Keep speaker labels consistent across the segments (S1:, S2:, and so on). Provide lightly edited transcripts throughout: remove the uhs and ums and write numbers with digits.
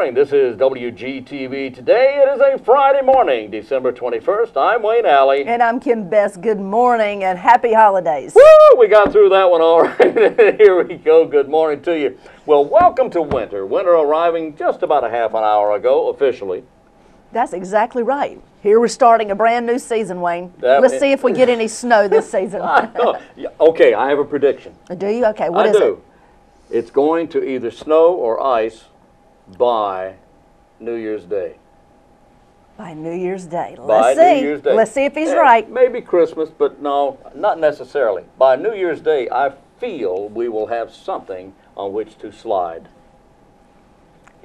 S1: morning. This is WGTV. Today it is a Friday morning, December 21st. I'm Wayne Alley.
S2: And I'm Kim Best. Good morning and happy holidays.
S1: Woo! We got through that one all right. Here we go. Good morning to you. Well, welcome to winter. Winter arriving just about a half an hour ago, officially.
S2: That's exactly right. Here we're starting a brand new season, Wayne. Let's see if we get any snow this season.
S1: Okay, I have a prediction.
S2: Do you? Okay, what is it?
S1: It's going to either snow or ice by New Year's Day.
S2: By New Year's Day.
S1: By New Year's Day.
S2: Let's see if he's right.
S1: Maybe Christmas, but no, not necessarily. By New Year's Day, I feel we will have something on which to slide.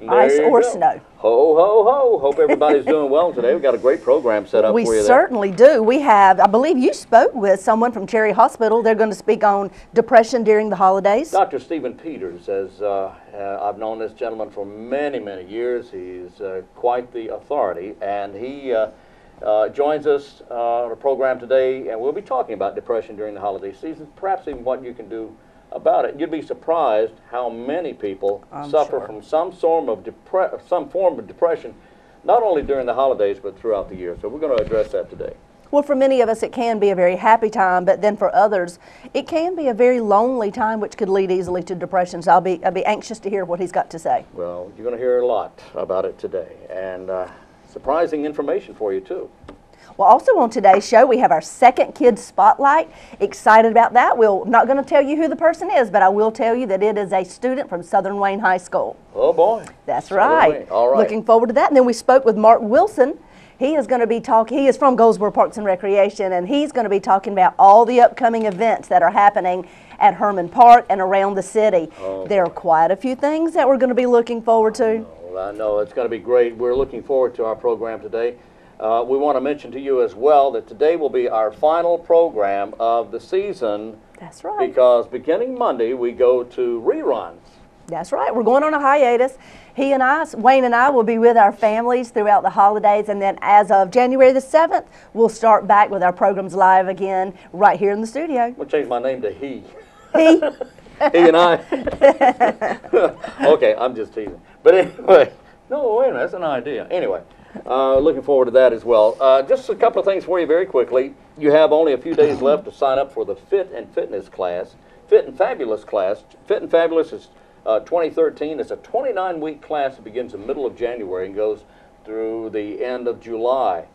S2: Ice or snow.
S1: Ho, ho, ho. Hope everybody's doing well today. We've got a great program set up for you there.
S2: We certainly do. We have, I believe you spoke with someone from Cherry Hospital. They're going to speak on depression during the holidays.
S1: Dr. Stephen Peters, as I've known this gentleman for many, many years. He's quite the authority, and he joins us on a program today, and we'll be talking about depression during the holiday season, perhaps even what you can do about it. You'd be surprised how many people suffer from some form of depression, not only during the holidays but throughout the year. So we're going to address that today.
S2: Well, for many of us it can be a very happy time, but then for others it can be a very lonely time, which could lead easily to depression. So I'll be anxious to hear what he's got to say.
S1: Well, you're going to hear a lot about it today, and surprising information for you too.
S2: Well, also on today's show, we have our second Kids Spotlight. Excited about that. We're not going to tell you who the person is, but I will tell you that it is a student from Southern Wayne High School.
S1: Oh, boy.
S2: That's right.
S1: All right.
S2: Looking forward to that. And then we spoke with Mark Wilson. He is going to be talking, he is from Goldsboro Parks and Recreation, and he's going to be talking about all the upcoming events that are happening at Herman Park and around the city. Oh, there are quite a few things that we're going to be looking forward to.
S1: I know. It's going to be great. We're looking forward to our program today. We want to mention to you as well that today will be our final program of the season.
S2: That's right.
S1: Because beginning Monday, we go to reruns.
S2: That's right. We're going on a hiatus. He and I, Wayne and I, will be with our families throughout the holidays, and then as of January the 7th, we'll start back with our programs live again right here in the studio.
S1: We'll change my name to He.
S2: He?
S1: He and I. Okay, I'm just teasing. But anyway, no, wait a minute, that's an idea. Anyway. Looking forward to that as well. Just a couple of things for you very quickly. You have only a few days left to sign up for the Fit and Fitness class. Fit and Fabulous class. Fit and Fabulous is 2013. It's a 29-week class that begins in the middle of January and goes through the end of July.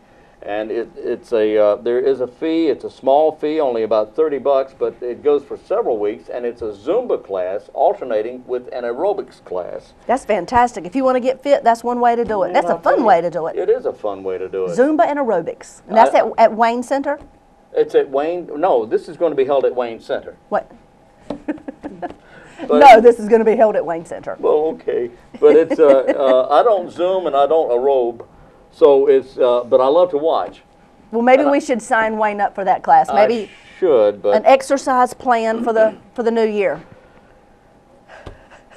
S1: And there is a fee. It's a small fee, only about $30, but it goes for several weeks, and it's a Zumba class alternating with an aerobics class.
S2: That's fantastic. If you want to get fit, that's one way to do it. That's a fun way to do it.
S1: It is a fun way to do it.
S2: Zumba and aerobics. And that's at Wayne Center?
S1: It's at Wayne. No, this is going to be held at Wayne Center.
S2: What? No, this is going to be held at Wayne Center.
S1: Well, okay. But it's, I don't Zoom and I don't aerobe. So it's, but I love to watch.
S2: Well, maybe we should sign Wayne up for that class. Maybe
S1: I should, but
S2: an exercise plan for the new year.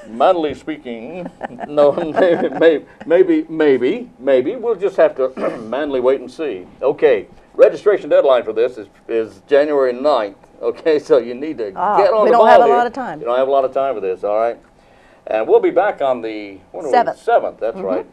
S1: Mentally speaking, no, maybe we'll just have to manually wait and see. Okay, registration deadline for this is January 9th. Okay, so you need to get on the ball.
S2: We don't have a lot of time.
S1: You don't have a lot of time for this. All right, and we'll be back on the 7th. That's right.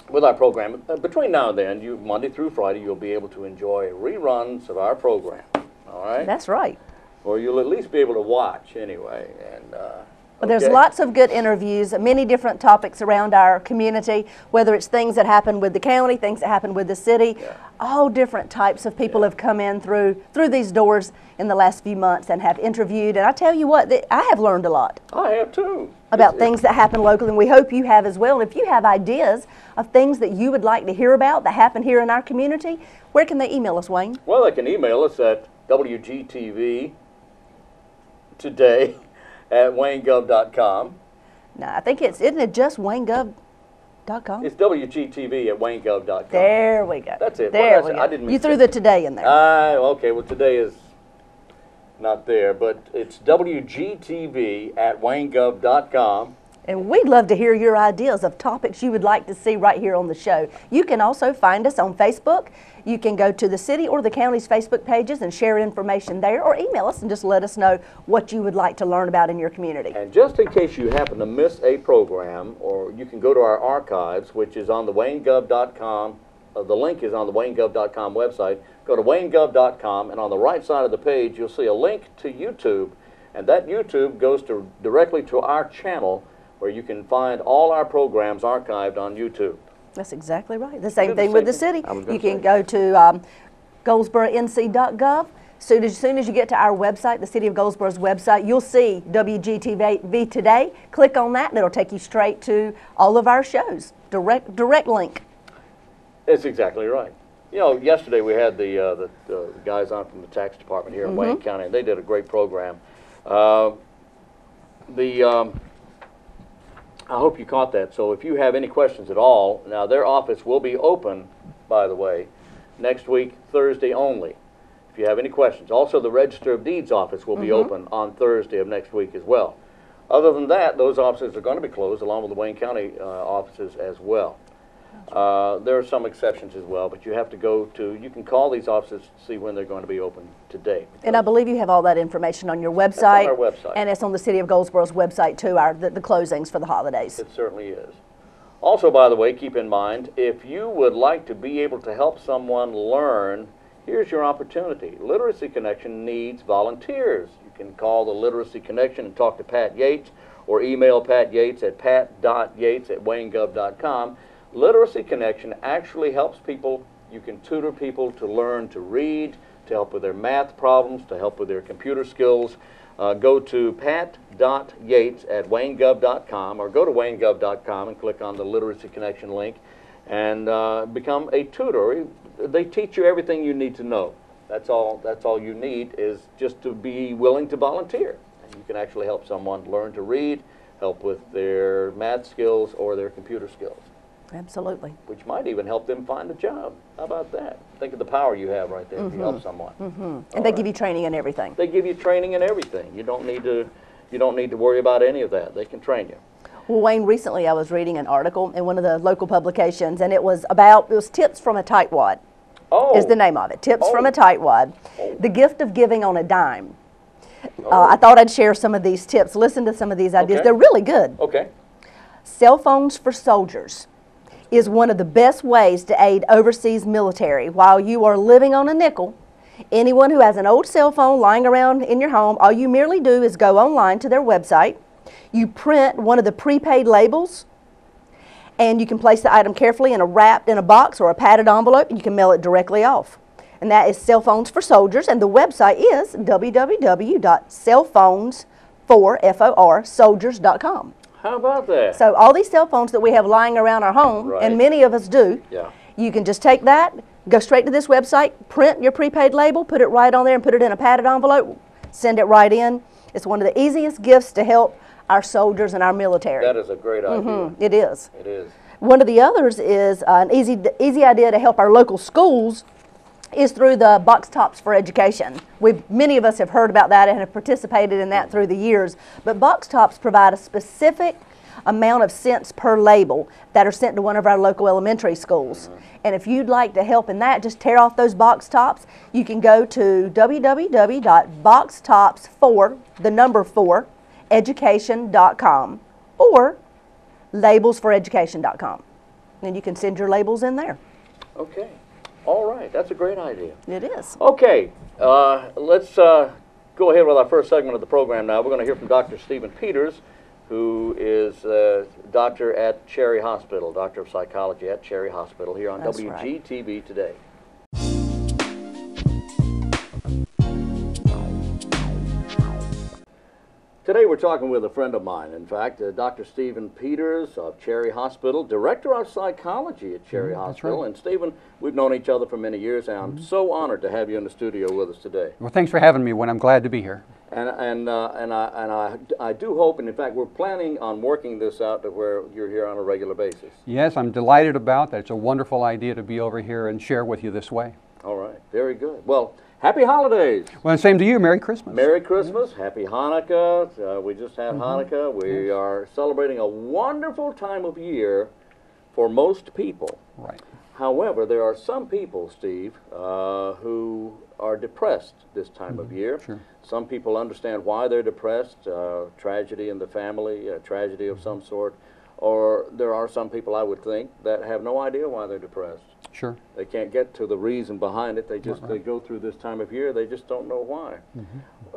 S1: With our program. Between now and then, Monday through Friday, you'll be able to enjoy reruns of our program. All right?
S2: That's right.
S1: Or you'll at least be able to watch anyway. And
S2: Well, there's lots of good interviews, many different topics around our community, whether it's things that happen with the county, things that happen with the city. Yeah. All different types of people have come in through these doors in the last few months and have interviewed. And I tell you what, I have learned a lot.
S1: I have too.
S2: About things that happen locally, and we hope you have as well. And if you have ideas of things that you would like to hear about that happen here in our community, where can they email us, Wayne?
S1: Well, they can email us at WGTV today at waynegov.com.
S2: No, I think isn't it just waynegov.com?
S1: It's WGTV at waynegov.com.
S2: There we go.
S1: That's it.
S2: There we go.
S1: I didn't mean
S2: you threw the today in there.
S1: Okay, well today is not there, but it's WGTV at waynegov.com.
S2: And we'd love to hear your ideas of topics you would like to see right here on the show. You can also find us on Facebook. You can go to the city or the county's Facebook pages and share information there, or email us and just let us know what you would like to learn about in your community.
S1: And just in case you happen to miss a program, or you can go to our archives, which is on the waynegov.com. The link is on the waynegov.com website. Go to waynegov.com, and on the right side of the page, you'll see a link to YouTube. And that YouTube goes directly to our channel, where you can find all our programs archived on YouTube.
S2: That's exactly right. The same thing with the city. You can go to goldsboronc.gov. As soon as you get to our website, the City of Goldsboro's website, you'll see WGTV Today. Click on that, and it'll take you straight to all of our shows. Direct link.
S1: That's exactly right. You know, yesterday we had the guys on from the tax department here in Wayne County, and they did a great program. I hope you caught that. So if you have any questions at all, now their office will be open, by the way, next week, Thursday only. If you have any questions. Also, the Register of Deeds office will be open on Thursday of next week as well. Other than that, those offices are going to be closed, along with the Wayne County offices as well. There are some exceptions as well, but you have to go to, you can call these offices to see when they're going to be open today.
S2: And I believe you have all that information on your website.
S1: It's on our website.
S2: And it's on the City of Goldsboro's website too, the closings for the holidays.
S1: It certainly is. Also, by the way, keep in mind, if you would like to be able to help someone learn, here's your opportunity. Literacy Connection needs volunteers. You can call the Literacy Connection and talk to Pat Yates, or email Pat Yates at pat.yates@waynegov.com. Literacy Connection actually helps people. You can tutor people to learn to read, to help with their math problems, to help with their computer skills. Go to pat.yates@waynegov.com, or go to waynegov.com and click on the Literacy Connection link and become a tutor. They teach you everything you need to know. That's all you need, is just to be willing to volunteer. And you can actually help someone learn to read, help with their math skills or their computer skills.
S2: Absolutely.
S1: Which might even help them find a job. How about that? Think of the power you have right there if you help someone.
S2: And they give you training and everything.
S1: They give you training and everything. You don't need to worry about any of that. They can train you.
S2: Well, Wayne, recently I was reading an article in one of the local publications, and it was tips from a tightwad. Is the name of it. Tips from a tightwad. The gift of giving on a dime. I thought I'd share some of these tips. Listen to some of these ideas.
S1: Okay.
S2: They're really good.
S1: Okay.
S2: Cell phones for soldiers is one of the best ways to aid overseas military. While you are living on a nickel, anyone who has an old cell phone lying around in your home, all you merely do is go online to their website. You print one of the prepaid labels, and you can place the item carefully wrapped in a box or a padded envelope, and you can mail it directly off. And that is Cell Phones for Soldiers, and the website is www.cellphones4soldiers.com.
S1: How about that?
S2: So all these cell phones that we have lying around our home, and many of us do, you can just take that, go straight to this website, print your prepaid label, put it right on there and put it in a padded envelope, send it right in. It's one of the easiest gifts to help our soldiers and our military.
S1: That is a great idea.
S2: It is.
S1: It is.
S2: One of the others is an easy idea to help our local schools is through the Box Tops for Education. Many of us have heard about that and have participated in that through the years. But Box Tops provide a specific amount of cents per label that are sent to one of our local elementary schools. And if you'd like to help in that, just tear off those box tops. You can go to www.boxtops4education.com or labelsforeducation.com. And you can send your labels in there.
S1: Okay. All right. That's a great idea.
S2: It is.
S1: Okay. Let's go ahead with our first segment of the program now. We're going to hear from Dr. Stephen Peters, who is a doctor at Cherry Hospital, doctor of psychology at Cherry Hospital, here on WGTV Today. Today we're talking with a friend of mine, in fact, Dr. Stephen Peters of Cherry Hospital, director of psychology at Cherry Hospital. Right. And Stephen, we've known each other for many years, and I'm so honored to have you in the studio with us today.
S3: Well, thanks for having me, Wayne. I'm glad to be here.
S1: And I do hope, and in fact, we're planning on working this out to where you're here on a regular basis.
S3: Yes, I'm delighted about that. It's a wonderful idea to be over here and share with you this way.
S1: All right. Very good. Well, happy holidays.
S3: Well, same to you. Merry Christmas.
S1: Merry Christmas. Happy Hanukkah. We just had Hanukkah. We are celebrating a wonderful time of year for most people.
S3: Right.
S1: However, there are some people, Steve, who are depressed this time of year.
S3: Sure.
S1: Some people understand why they're depressed, tragedy in the family, a tragedy of some sort. Or there are some people, I would think, that have no idea why they're depressed.
S3: Sure.
S1: They can't get to the reason behind it. They just they go through this time of year. They just don't know why.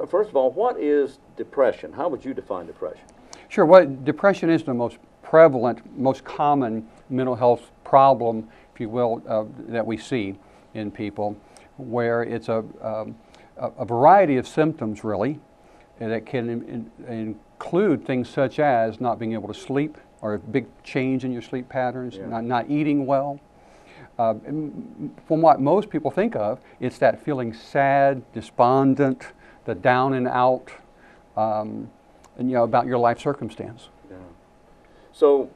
S1: First of all, what is depression? How would you define depression?
S3: Sure. What depression is the most prevalent, most common mental health problem, if you will, that we see in people, where it's a variety of symptoms, really, that can include things such as not being able to sleep, or a big change in your sleep patterns, not eating well. From what most people think of, it's that feeling sad, despondent, the down and out, and about your life circumstance.
S1: Yeah. So,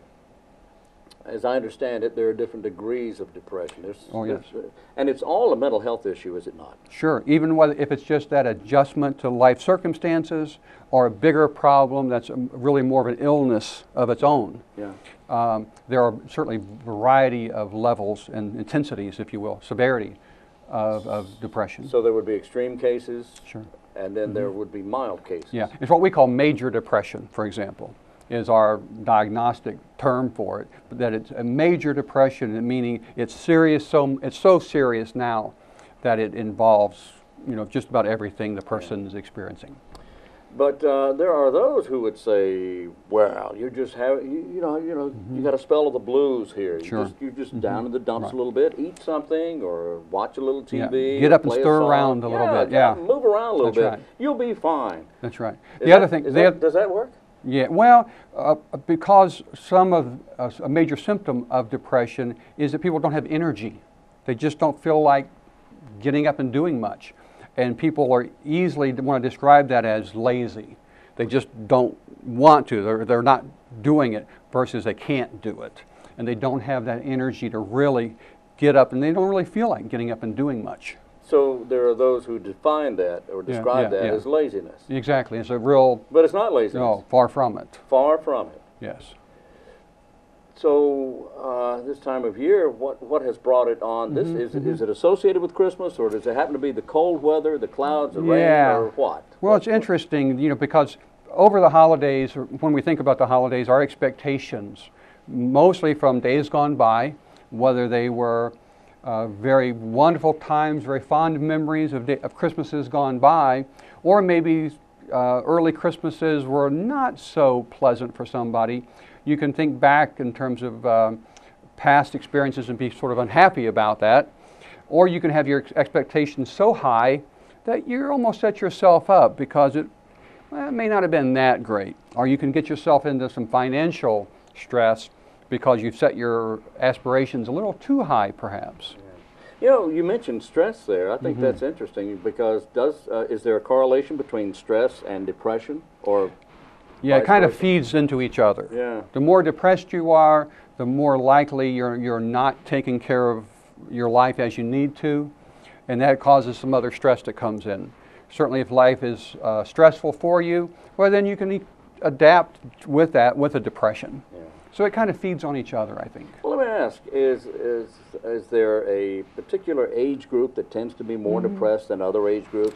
S1: as I understand it, there are different degrees of depression. And it's all a mental health issue, is it not?
S3: Sure. Even if it's just that adjustment to life circumstances, or a bigger problem that's really more of an illness of its own.
S1: Yeah.
S3: There are certainly a variety of levels and intensities, if you will, severity of depression.
S1: So there would be extreme cases.
S3: Sure.
S1: And then there would be mild cases.
S3: Yeah. It's what we call major depression, for example, is our diagnostic term for it. That it's a major depression, meaning it's serious. It's so serious now that it involves, just about everything the person is experiencing.
S1: But there are those who would say, "Well, you just have, you got a spell of the blues here.
S3: Sure.
S1: You're just down in the dumps a little bit. Eat something, or watch a little TV.
S3: Yeah. Get up and
S1: play
S3: stir around a little bit. Yeah.
S1: Move around a little bit.
S3: Right.
S1: You'll be fine."
S3: That's right.
S1: Does that work?
S3: Yeah, well, because some of a major symptom of depression is that people don't have energy. They just don't feel like getting up and doing much. And people are easily want to describe that as lazy. They just don't want to. They're not doing it versus they can't do it. And they don't have that energy to really get up, and they don't really feel like getting up and doing much.
S1: So there are those who define that or describe that as laziness.
S3: Exactly. It's a real...
S1: But it's not laziness.
S3: No, far from it.
S1: Far from it.
S3: Yes.
S1: So this time of year, what has brought it on? Is it associated with Christmas, or does it happen to be the cold weather, the clouds, the rain, or what?
S3: Well, it's interesting, because over the holidays, or when we think about the holidays, our expectations, mostly from days gone by, whether they were very wonderful times, very fond memories of Christmases gone by, or maybe early Christmases were not so pleasant for somebody. You can think back in terms of past experiences and be sort of unhappy about that. Or you can have your expectations so high that you almost set yourself up because it may not have been that great. Or you can get yourself into some financial stress because you've set your aspirations a little too high, perhaps.
S1: Yeah. You mentioned stress there. I think that's interesting because is there a correlation between stress and depression, or?
S3: Yeah, it kind of feeds into each other.
S1: Yeah.
S3: The more depressed you are, the more likely you're not taking care of your life as you need to, and that causes some other stress that comes in. Certainly if life is stressful for you, well then you can adapt with that with a depression. Yeah. So it kind of feeds on each other, I think.
S1: Well, let me ask, is there a particular age group that tends to be more depressed than other age groups?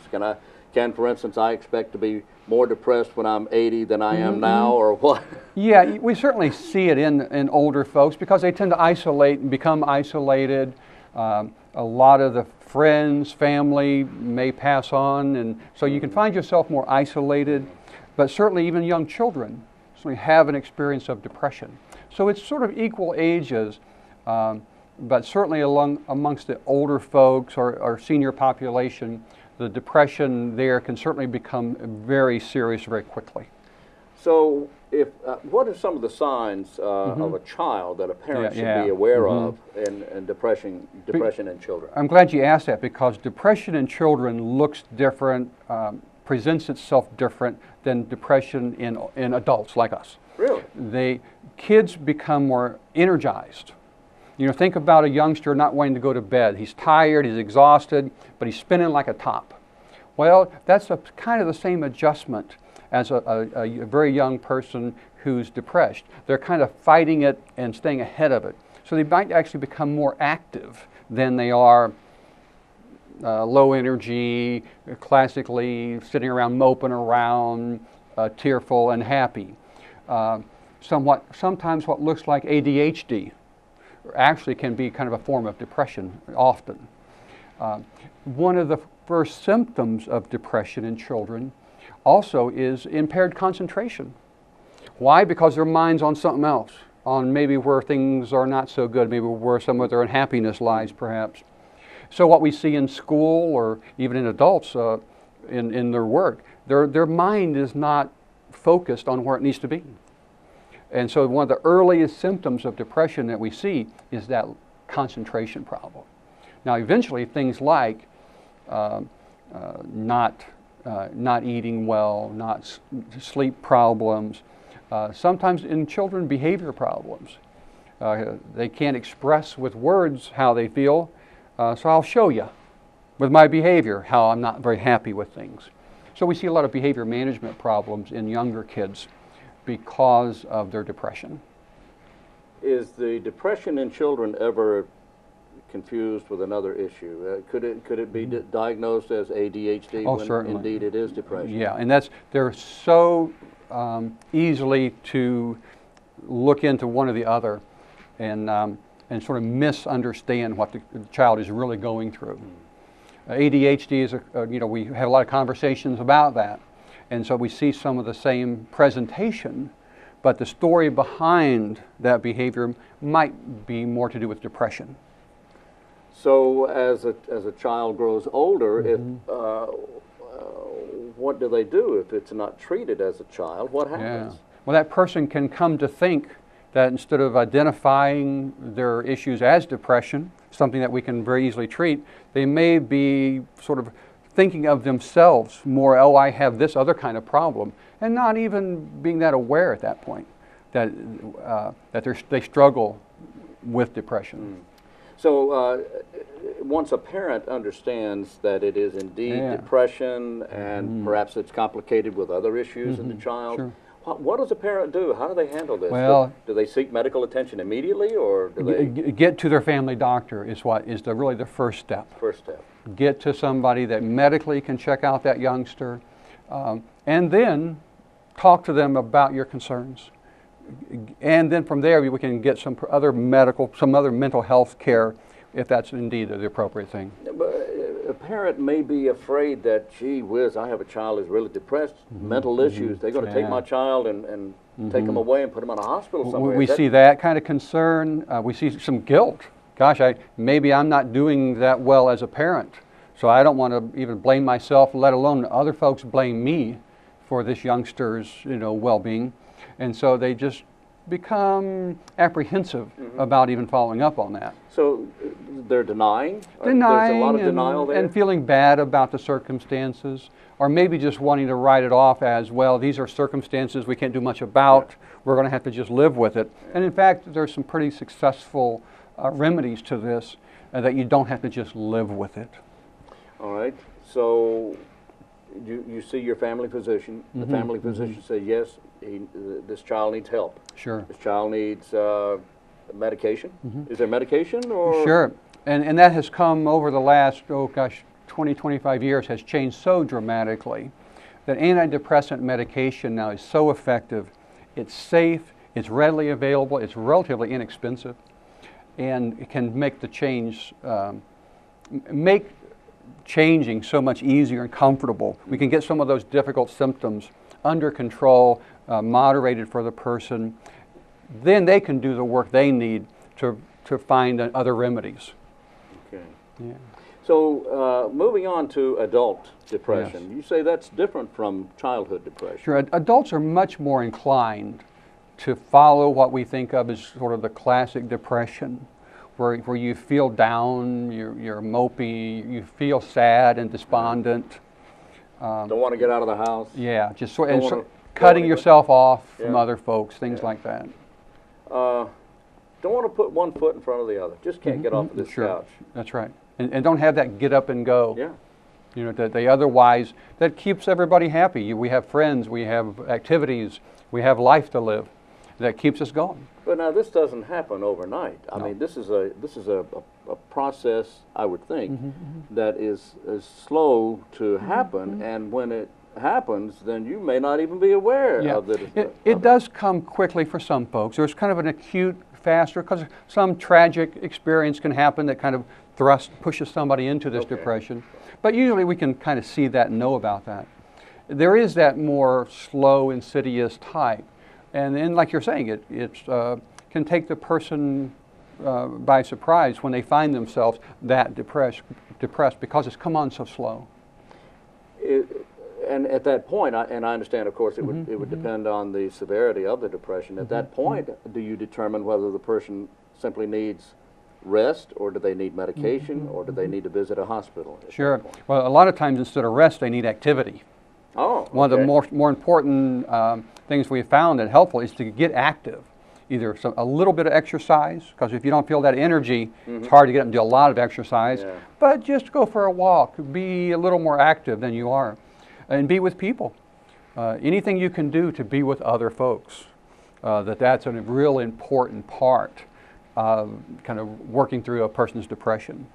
S1: Can, for instance, I expect to be more depressed when I'm 80 than I am now, or what?
S3: Yeah, we certainly see it in older folks because they tend to isolate and become isolated. A lot of the friends, family may pass on, and so you can find yourself more isolated. But certainly even young children certainly have an experience of depression. So it's sort of equal ages, but certainly amongst the older folks or senior population, the depression there can certainly become very serious very quickly.
S1: So, what are some of the signs of a child that a parent should be aware of in depression in children?
S3: I'm glad you asked that because depression in children looks different, presents itself different than depression in adults like us.
S1: Really?
S3: Kids become more energized. You know, think about a youngster not wanting to go to bed. He's tired, he's exhausted, but he's spinning like a top. Well, that's kind of the same adjustment as a very young person who's depressed. They're kind of fighting it and staying ahead of it. So they might actually become more active than they are low energy, classically sitting around moping around, tearful and happy. Sometimes what looks like ADHD actually can be kind of a form of depression often. One of the first symptoms of depression in children also is impaired concentration. Why? Because their mind's on something else, on maybe where things are not so good, maybe where some of their unhappiness lies perhaps. So what we see in school or even in adults in their work, their mind is not focused on where it needs to be. And so one of the earliest symptoms of depression that we see is that concentration problem. Now eventually things like not eating well, not sleep problems, sometimes in children behavior problems. They can't express with words how they feel, so I'll show you with my behavior how I'm not very happy with things. So we see a lot of behavior management problems in younger kids because of their depression.
S1: Is the depression in children ever confused with another issue? Could it be diagnosed as ADHD when
S3: certainly. Indeed
S1: it is depression?
S3: Yeah, and they're so easily to look into one or the other and sort of misunderstand what the child is really going through. ADHD is, we have a lot of conversations about that. And so we see some of the same presentation, but the story behind that behavior might be more to do with depression.
S1: So as a child grows older, what do they do if it's not treated as a child? What happens?
S3: Yeah. Well, that person can come to think that instead of identifying their issues as depression, something that we can very easily treat, they may be sort of thinking of themselves more, oh, I have this other kind of problem, and not even being that aware at that point that they struggle with depression.
S1: So once a parent understands that it is indeed depression and perhaps it's complicated with other issues in the child,
S3: sure.
S1: What does a parent do? How do they handle this?
S3: Well,
S1: do they seek medical attention immediately, or do they
S3: get to their family doctor is really the first step.
S1: First step.
S3: Get to somebody that medically can check out that youngster, and then talk to them about your concerns. And then from there we can get some other mental health care if that's indeed the appropriate thing.
S1: But a parent may be afraid that, gee whiz, I have a child who's really depressed, mental issues. They're going to take my child and take him away and put him in a hospital somewhere.
S3: We see that kind of concern. We see some guilt. Gosh, maybe I'm not doing that well as a parent, so I don't want to even blame myself, let alone other folks blame me for this youngster's well-being. And so they just become apprehensive about even following up on that.
S1: So they're denying?
S3: Denying.
S1: There's a lot of denial there?
S3: And feeling bad about the circumstances, or maybe just wanting to write it off as, well, these are circumstances we can't do much about. We're going to have to just live with it. And in fact, there's some pretty successful remedies to this that you don't have to just live with it.
S1: All right. So you see your family physician. The family physician says, yes, this child needs help.
S3: Sure.
S1: This child needs medication. Is there medication? Or?
S3: Sure. And that has come over the last, 20, 25 years has changed so dramatically that antidepressant medication now is so effective. It's safe, it's readily available, it's relatively inexpensive, and it can make the change, make changing so much easier and comfortable. We can get some of those difficult symptoms under control, moderated for the person. Then they can do the work they need to find other remedies.
S1: Okay.
S3: Yeah.
S1: So moving on to adult depression,
S3: Yes.
S1: you say that's different from childhood depression.
S3: Sure. Adults are much more inclined to follow what we think of as sort of the classic depression, where you feel down, you're mopey, you feel sad and despondent.
S1: Don't want to get out of the house.
S3: Yeah, just cutting yourself off from other folks, things like that.
S1: don't want to put one foot in front of the other. Just can't get off of this couch.
S3: That's right. And don't have that get up and go.
S1: Yeah.
S3: You know, that they otherwise, that keeps everybody happy. We have friends, we have activities, we have life to live. That keeps us going.
S1: But now this doesn't happen overnight. I mean, this is a process, I would think, that is slow to happen, and when it happens, then you may not even be aware of it.
S3: It does come quickly for some folks. There's kind of an acute, faster, because some tragic experience can happen that kind of pushes somebody into this depression. But usually we can kind of see that and know about that. There is that more slow, insidious type. And then, like you're saying, it can take the person by surprise when they find themselves that depressed because it's come on so slow.
S1: And at that point, and I understand, of course, it would depend on the severity of the depression. At that point, do you determine whether the person simply needs rest, or do they need medication, or do they need to visit a hospital?
S3: Sure. Well, a lot of times instead of rest, they need activity.
S1: Oh, okay.
S3: One of the more important things we've found that helpful is to get active. Either a little bit of exercise, because if you don't feel that energy, it's hard to get up and do a lot of exercise. Yeah. But just go for a walk, be a little more active than you are, and be with people. Anything you can do to be with other folks, that's a real important part of kind of working through a person's depression.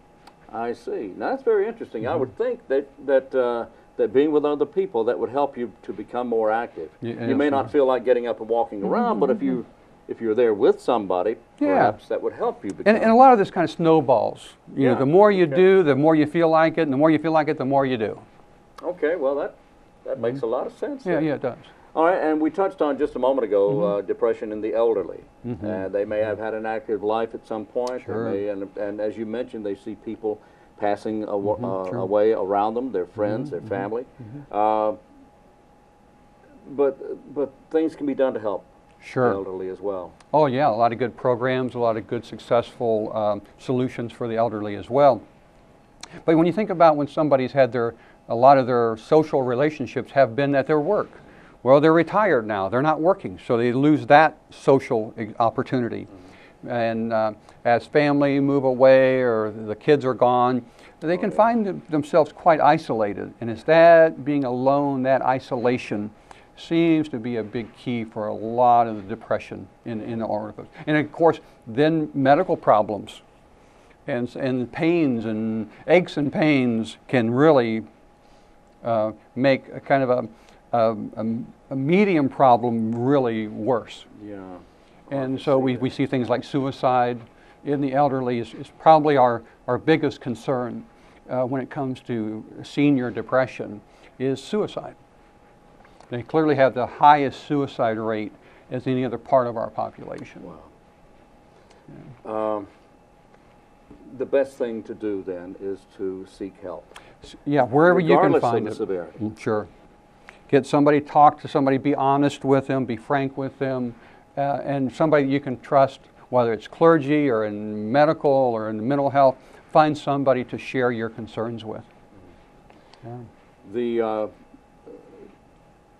S1: I see. Now that's very interesting. I would think that being with other people, that would help you to become more active. You may not feel like getting up and walking around, but if you're there with somebody, perhaps that would help you become.
S3: And a lot of this kind of snowballs. You know, the more you do, the more you feel like it, and the more you feel like it, the more you do.
S1: Okay, well that makes a lot of sense.
S3: Yeah, it does.
S1: All right, and we touched on just a moment ago depression in the elderly. They may have had an active life at some point,
S3: Sure.
S1: and as you mentioned, they see people passing away around them, their friends, their family. But things can be done to help the elderly as well.
S3: Oh yeah, a lot of good programs, a lot of good successful solutions for the elderly as well. But when you think about when somebody's had a lot of their social relationships have been at their work. Well, they're retired now, they're not working, so they lose that social opportunity. And as family move away or the kids are gone, they can find themselves quite isolated. And it's that being alone, that isolation, seems to be a big key for a lot of the depression in all of it. And of course, then medical problems and pains and aches and pains can really make a kind of a medium problem really worse.
S1: Yeah.
S3: And so we see things like suicide in the elderly is probably our biggest concern when it comes to senior depression is suicide. They clearly have the highest suicide rate as any other part of our population.
S1: Wow. Yeah. The best thing to do then is to seek help.
S3: Yeah, wherever you can find it.
S1: Regardless of the severity.
S3: Sure. Get somebody, talk to somebody, be honest with them, be frank with them, and somebody you can trust, whether it's clergy or in medical or in mental health, find somebody to share your concerns with. Yeah.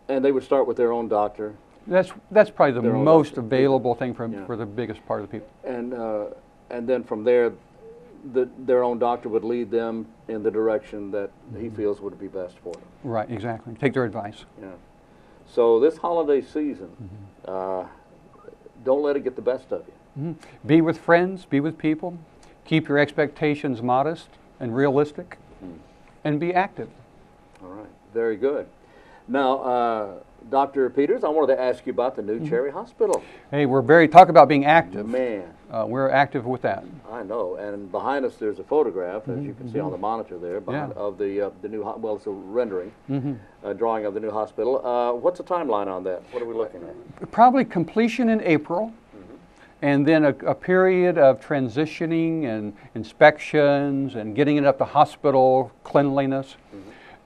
S1: And they would start with their own doctor.
S3: That's probably the most available thing for the biggest part of the people.
S1: And then from there, their own doctor would lead them in the direction that he feels would be best for them.
S3: Right, exactly. Take their advice.
S1: Yeah. So this holiday season, don't let it get the best of you.
S3: Be with friends, be with people, keep your expectations modest and realistic, and be active.
S1: All right, very good. Now, Dr. Peters, I wanted to ask you about the new Cherry Hospital.
S3: Hey, talk about being active.
S1: Man.
S3: We're active with that.
S1: I know, and behind us there's a photograph, as you can see on the monitor there, of the new, well, it's a rendering, drawing of the new hospital. What's the timeline on that? What are we looking at?
S3: Probably completion in April, and then a period of transitioning and inspections and getting it up to hospital cleanliness,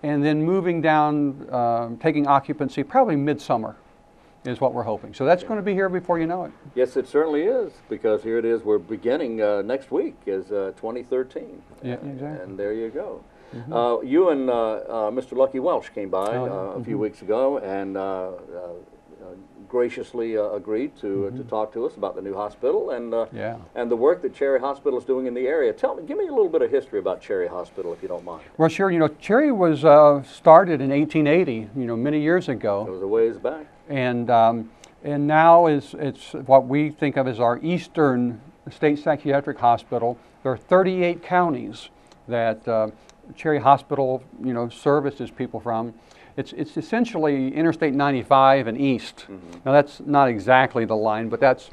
S3: and then moving down, taking occupancy probably midsummer is what we're hoping. So that's going to be here before you know it.
S1: Yes, it certainly is, because here it is. We're beginning next week is 2013.
S3: Yeah, exactly.
S1: And there you go. You and Mr. Lucky Welch came by a few weeks ago and graciously agreed to talk to us about the new hospital and
S3: Yeah.
S1: and the work that Cherry Hospital is doing in the area. Give me a little bit of history about Cherry Hospital, if you don't mind.
S3: Well, sure. You know, Cherry was started in 1880. You know, many years ago.
S1: It was a ways back.
S3: And now it's what we think of as our Eastern State Psychiatric Hospital. There are 38 counties that Cherry Hospital, you know, services people from. It's essentially Interstate 95 and east. Now that's not exactly the line, but that's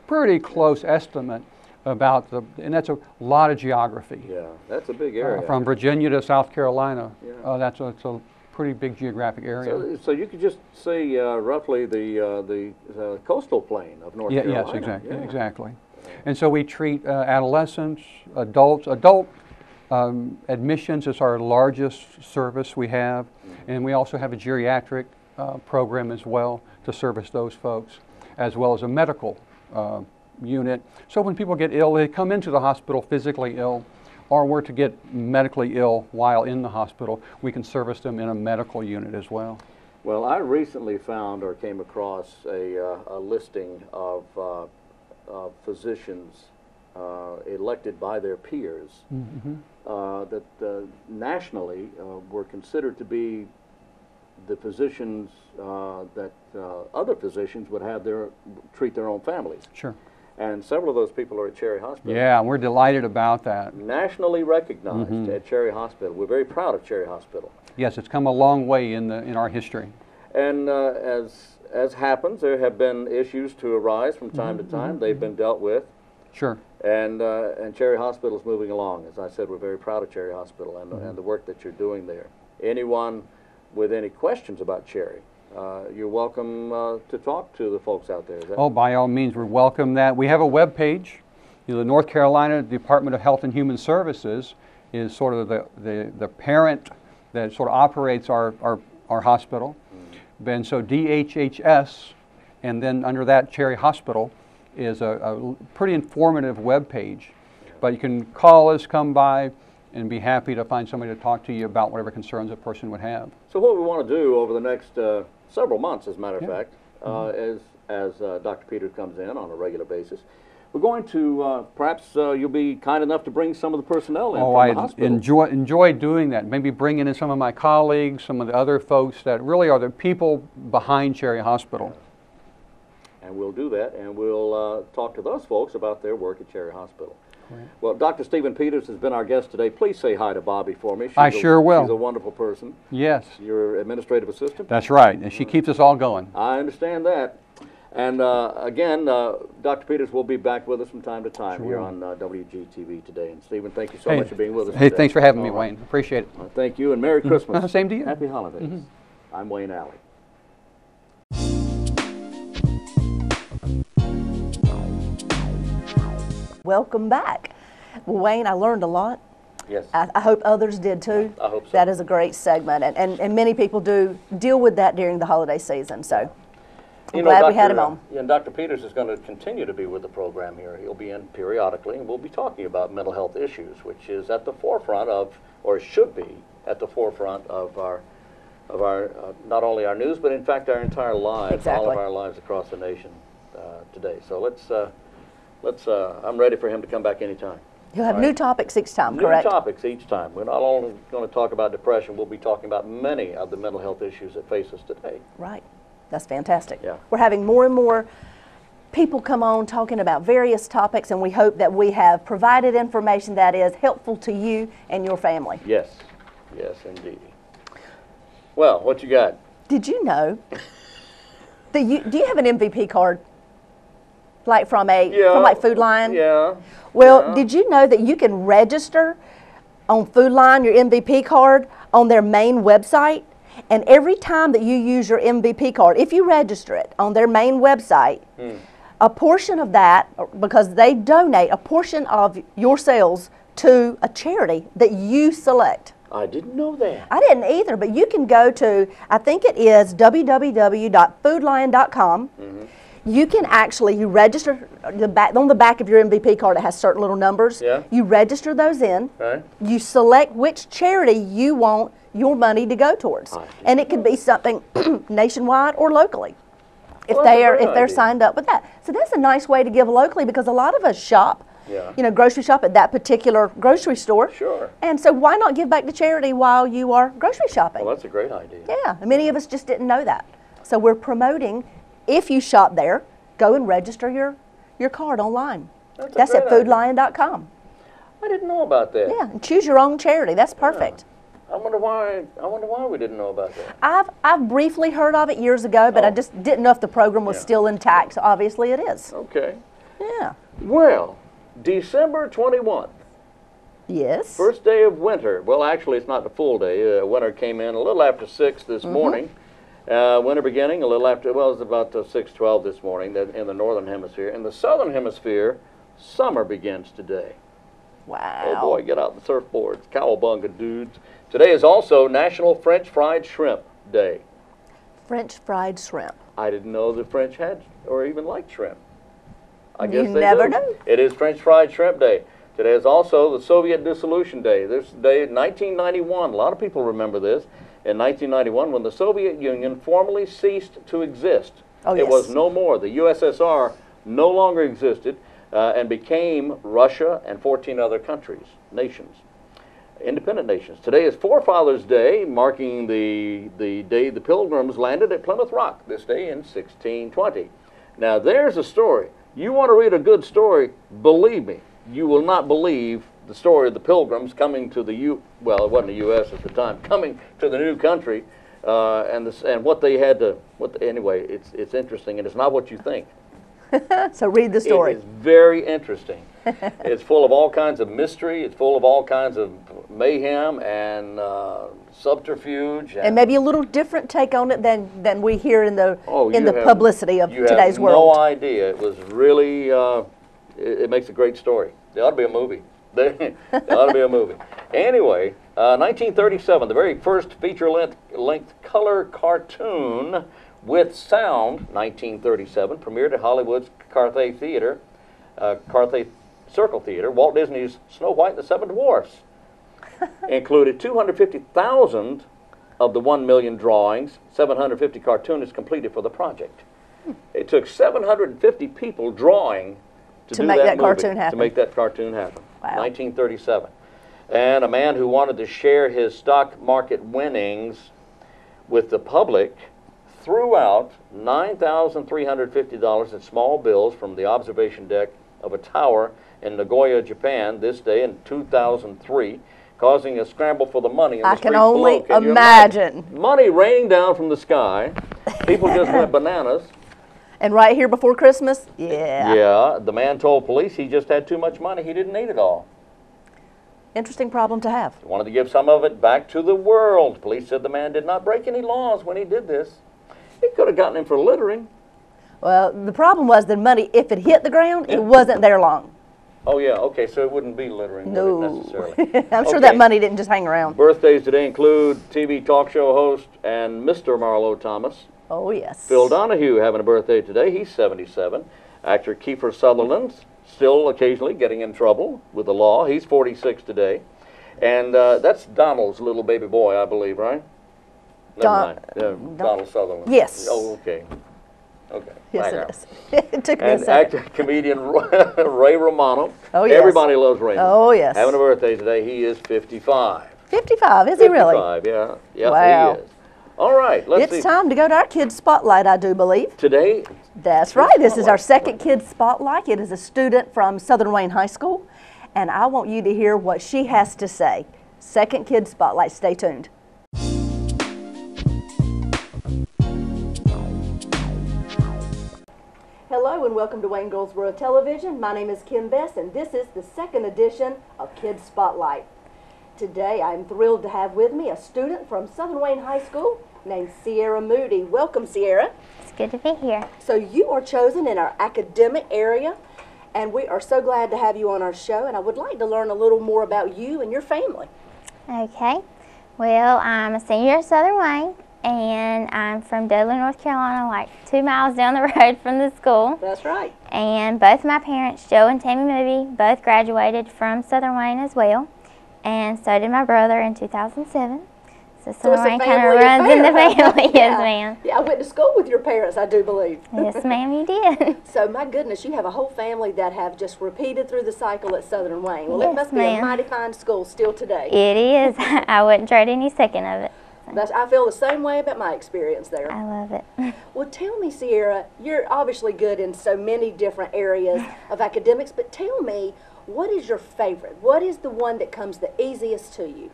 S3: pretty close estimate about and that's a lot of geography.
S1: Yeah, that's a big area.
S3: From Virginia to South Carolina,
S1: Yeah.
S3: That's a pretty big geographic area.
S1: So you could just say roughly the coastal plain of North Carolina.
S3: Yes, exactly,
S1: Yeah.
S3: exactly. And so we treat adolescents, adults. Adult admissions is our largest service we have, and we also have a geriatric program as well to service those folks, as well as a medical unit. So when people get ill, they come into the hospital physically ill, or were to get medically ill while in the hospital, we can service them in a medical unit as well.
S1: Well, I recently found or came across a listing of physicians elected by their peers that nationally were considered to be the physicians that other physicians would have treat their own families.
S3: Sure.
S1: And several of those people are at Cherry Hospital.
S3: Yeah, we're delighted about that.
S1: Nationally recognized at Cherry Hospital. We're very proud of Cherry Hospital.
S3: Yes, it's come a long way in our history.
S1: And as happens, there have been issues to arise from time to time. They've been dealt with.
S3: Sure.
S1: And Cherry Hospital is moving along. As I said, we're very proud of Cherry Hospital and the work that you're doing there. Anyone with any questions about Cherry, you're welcome to talk to the folks out there.
S3: Oh, by all means, we welcome that. We have a web page. You know, the North Carolina Department of Health and Human Services is sort of the parent that sort of operates our hospital. And so DHHS, and then under that Cherry Hospital, is a pretty informative web page. But you can call us, come by, and be happy to find somebody to talk to you about whatever concerns a person would have.
S1: So what we want to do over the next several months, as a matter of fact, as Dr. Peters comes in on a regular basis, we're going to, perhaps you'll be kind enough to bring some of the personnel in from the hospital.
S3: I enjoy doing that. Maybe bringing in some of my colleagues, some of the other folks that really are the people behind Cherry Hospital.
S1: And we'll do that, and we'll talk to those folks about their work at Cherry Hospital.
S3: Right.
S1: Well, Dr. Stephen Peters has been our guest today. Please say hi to Bobby for me.
S3: I sure will.
S1: She's a wonderful person.
S3: Yes.
S1: Your administrative assistant?
S3: That's right, and she keeps us all going.
S1: I understand that. And again, Dr. Peters will be back with us from time to time here on WGTV today. And Stephen, thank you so much for being with us
S3: Hey,
S1: today.
S3: thanks for having me, Wayne. Appreciate it.
S1: Thank you, and Merry Christmas.
S3: Same to you.
S1: Happy holidays. I'm Wayne Alley.
S2: Welcome back. Well, Wayne, I learned a lot.
S1: Yes.
S2: I hope others did too.
S1: I hope so.
S2: That is a great segment, and many people do deal with that during the holiday season, so I'm glad we had him on.
S1: And Dr. Peters is going to continue to be with the program here. He'll be in periodically, and we'll be talking about mental health issues, which is at the forefront of, or should be at the forefront of our not only our news, but in fact our entire lives,
S2: Exactly.
S1: all of our lives across the nation today. So let's. I'm ready for him to come back anytime.
S2: You'll have new topics each time, correct?
S1: New topics each time. We're not only going to talk about depression, we'll be talking about many of the mental health issues that face us today.
S2: Right. That's fantastic.
S1: Yeah.
S2: We're having more and more people come on talking about various topics, and we hope that we have provided information that is helpful to you and your family.
S1: Yes. Yes, indeed. Well, what you got?
S2: Did you know that do you have an MVP card? Like from Food Line?
S1: Yeah.
S2: Well, did you know that you can register on Food Line your MVP card on their main website? And every time that you use your MVP card, if you register it on their main website, a portion of that, because they donate a portion of your sales to a charity that you select.
S1: I didn't know that.
S2: I didn't either, but you can go to, I think it is www.foodlion.com. You can actually, you register, on the back of your MVP card it has certain little numbers.
S1: Yeah.
S2: You register those in.
S1: Right.
S2: You select which charity you want your money to go towards. And it could be something nationwide or locally. if
S1: Well, that's a
S2: they're
S1: great idea.
S2: signed up with that. So that's a nice way to give locally, because a lot of us shop,
S1: Yeah.
S2: you know, grocery shop at that particular grocery store.
S1: Sure.
S2: And so why not give back to charity while you are grocery shopping?
S1: Well, that's a great idea.
S2: Yeah, and many of us just didn't know that. So we're promoting, if you shop there, go and register your card online.
S1: That's a
S2: at
S1: great idea.
S2: foodlion.com.
S1: I didn't know about that.
S2: Yeah, and choose your own charity. That's perfect.
S1: I wonder why we didn't know about that.
S2: I've briefly heard of it years ago, but I
S1: Oh.
S2: just didn't know if the program was
S1: Yeah.
S2: still intact. So obviously it is.
S1: Okay.
S2: Yeah.
S1: Well, December 21st,
S2: Yes.
S1: first day of winter. Well, actually, it's not the full day. Winter came in a little after 6 this morning. Winter beginning a little after, well, it was about 6:12 this morning in the northern hemisphere. In the southern hemisphere, summer begins today.
S2: Wow.
S1: Oh boy, get out the surfboards, cowabunga dudes. Today is also National French Fried Shrimp Day.
S2: French fried shrimp.
S1: I didn't know the French had or even liked shrimp. I
S2: You
S1: guess they
S2: never
S1: do.
S2: know.
S1: It is French Fried Shrimp Day. Today is also the Soviet Dissolution Day. This day, 1991, a lot of people remember this. In 1991, when the Soviet Union formally ceased to exist.
S2: Oh,
S1: It
S2: yes.
S1: was no more. The USSR no longer existed and became Russia and 14 other countries, nations, independent nations. Today is Forefathers' Day, marking the day the Pilgrims landed at Plymouth Rock, this day in 1620. Now, there's a story. You want to read a good story, believe me, you will not believe the story of the Pilgrims coming to well, it wasn't the U.S. at the time, coming to the new country, and what they had to, anyway, it's interesting, and it's not what you think.
S2: So read the story.
S1: It is very interesting. It's full of all kinds of mystery. It's full of all kinds of mayhem and subterfuge.
S2: And maybe a little different take on it than we hear in the
S1: you
S2: publicity of today's world.
S1: No idea. It was really. It makes a great story. There ought to be a movie. There ought to be a movie. Anyway, 1937, the very first feature-length color cartoon with sound, 1937, premiered at Hollywood's Carthay Circle Theater. Walt Disney's Snow White and the Seven Dwarfs included 250,000 of the 1 million drawings. 750 cartoonists completed for the project. It took 750 people drawing to
S2: make that
S1: movie,
S2: cartoon happen.
S1: To make that cartoon happen.
S2: Wow.
S1: 1937. And a man who wanted to share his stock market winnings with the public threw out $9,350 in small bills from the observation deck of a tower in Nagoya, Japan, this day in 2003, causing a scramble for the money in the
S2: I
S1: streets
S2: can only
S1: below. Can you
S2: imagine.
S1: Money raining down from the sky. People just went bananas.
S2: And right here before Christmas, yeah.
S1: Yeah, the man told police he just had too much money. He didn't need it all.
S2: Interesting problem to have.
S1: He wanted to give some of it back to the world. Police said the man did not break any laws when he did this. He could have gotten him for littering.
S2: Well, the problem was the money, if it hit the ground, it wasn't there long.
S1: Oh, yeah, okay, so it wouldn't be littering, would it,
S2: No.
S1: necessarily?
S2: I'm sure
S1: Okay.
S2: that money didn't just hang around.
S1: Birthdays today include TV talk show host and Mr. Marlowe Thomas.
S2: Oh, yes.
S1: Phil Donahue having a birthday today. He's 77. Actor Kiefer Sutherland, still occasionally getting in trouble with the law. He's 46 today. And that's Donald's little baby boy, I believe, right? Never mind. Donald Sutherland.
S2: Yes.
S1: Oh, okay. Okay.
S2: Yes,
S1: Hang on.
S2: it is. It took me a
S1: And
S2: second.
S1: actor, comedian Ray Romano.
S2: Oh, yes.
S1: Everybody loves Raymond.
S2: Oh, yes.
S1: Having a birthday today. He is 55.
S2: 55, is he really?
S1: 55, yeah. Yeah,
S2: Wow.
S1: he is. All right, let's see.
S2: It's time to go to our Kids Spotlight, I do believe.
S1: Today,
S2: That's right. This is our
S1: Spotlight.
S2: second Kids Spotlight. It is a student from Southern Wayne High School, and I want you to hear what she has to say. Second Kids Spotlight. Stay tuned. Hello and welcome to Wayne Girls World Television. My name is Kim Bess, and this is the second edition of Kids Spotlight. Today I'm thrilled to have with me a student from Southern Wayne High School named CIERRA Moody. Welcome, CIERRA.
S4: It's good to be here.
S2: So you are chosen in our academic area, and we are so glad to have you on our show, and I would like to learn a little more about you and your family.
S4: Okay. Well, I'm a senior at Southern Wayne, and I'm from Dudley, North Carolina, like 2 miles down the road from the school.
S2: That's right.
S4: And both my parents, Joe and Tammy Moody, both graduated from Southern Wayne as well. And so did my brother in 2007. So
S2: So it's a
S4: Southern Wayne kind
S2: family
S4: of runs in the
S2: affair, huh?
S4: family. Yes, ma'am.
S2: Yeah, I went to school with your parents, I do believe.
S4: Yes, ma'am, you did.
S2: So my goodness, you have a whole family that have just repeated through the cycle at Southern Wayne. Well, it
S4: Yes,
S2: must be a
S4: ma'am.
S2: mighty fine school still today.
S4: It is. I wouldn't trade any second of it.
S2: I feel the same way about my experience there.
S4: I love it.
S2: Well, tell me, Cierra, you're obviously good in so many different areas of academics, but tell me, what is your favorite? What is the one that comes the easiest to you?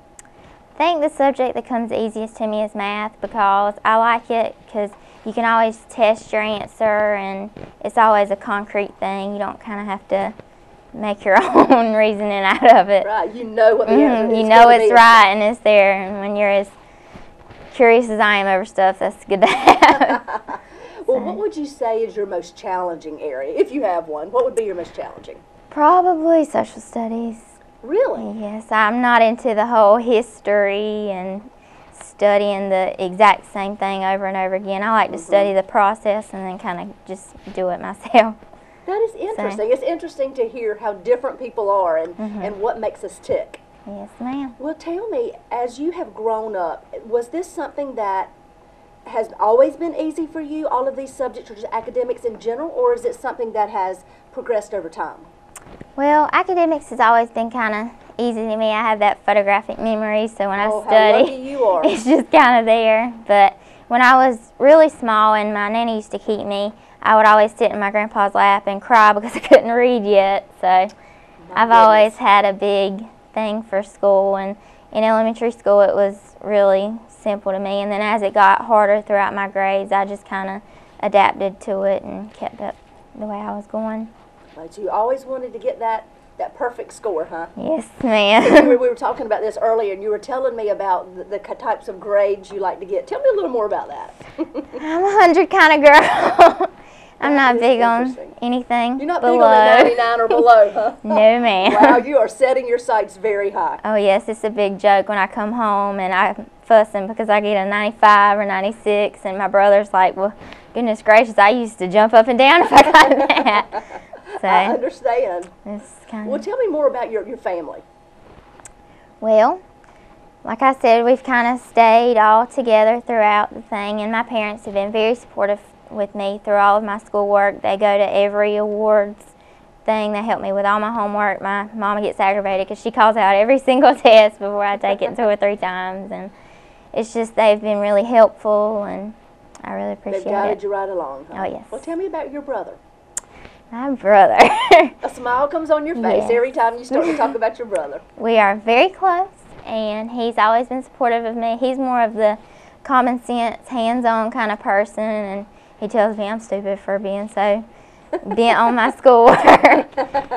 S4: I think the subject that comes easiest to me is math, because I like it because you can always test your answer and it's always a concrete thing. You don't kind of have to make your own reasoning out of it.
S2: Right, you know what the answer is.
S4: You know it's right and it's there, and when you're as curious as I am over stuff, that's good to have.
S2: Well, what would you say is your most challenging area? If you have one, what would be your most challenging?
S4: Probably social studies.
S2: Really?
S4: Yes, I'm not into the whole history and studying the exact same thing over and over again. I like to study the process and then kind of just do it myself.
S2: That is interesting. It's interesting to hear how different people are and what makes us tick.
S4: Yes, ma'am.
S2: Well, tell me, as you have grown up, was this something that has always been easy for you, all of these subjects, or just academics in general, or is it something that has progressed over time?
S4: Well, academics has always been kind of easy to me. I have that photographic memory, so when I
S2: How
S4: study,
S2: lucky you are.
S4: it's just kind of there. But when I was really small and my nanny used to keep me, I would always sit in my grandpa's lap and cry because I couldn't read yet. So I've always had a big thing for school, and in elementary school it was really simple to me. And then as it got harder throughout my grades, I just kind of adapted to it and kept up the way I was going.
S2: But you always wanted to get that perfect score, huh?
S4: Yes, ma'am.
S2: we were talking about this earlier, and you were telling me about the types of grades you like to get. Tell me a little more about that.
S4: I'm a 100 kind of girl. I'm not big on anything
S2: You're not
S4: below.
S2: big on that 99 or below, huh?
S4: No, ma'am.
S2: Wow, you are setting your sights very high.
S4: Oh, yes, it's a big joke when I come home and I'm fussing because I get a 95 or 96, and my brother's like, well, goodness gracious, I used to jump up and down if I got that. So,
S2: I understand.
S4: it's kind
S2: Well, tell me more about your family.
S4: Well, like I said, we've kind of stayed all together throughout the thing, and my parents have been very supportive with me through all of my schoolwork. They go to every awards thing. They help me with all my homework. My mama gets aggravated because she calls out every single test before I take it 2 or 3 times, and it's just they've been really helpful, and I really appreciate it.
S2: They've guided you right along, huh?
S4: Oh, yes.
S2: Well, tell me about your brother.
S4: My brother.
S2: A smile comes on your face
S4: Yes.
S2: every time you start to talk about your brother.
S4: We are very close, and he's always been supportive of me. He's more of the common sense, hands-on kind of person, and he tells me I'm stupid for being so bent on my schoolwork.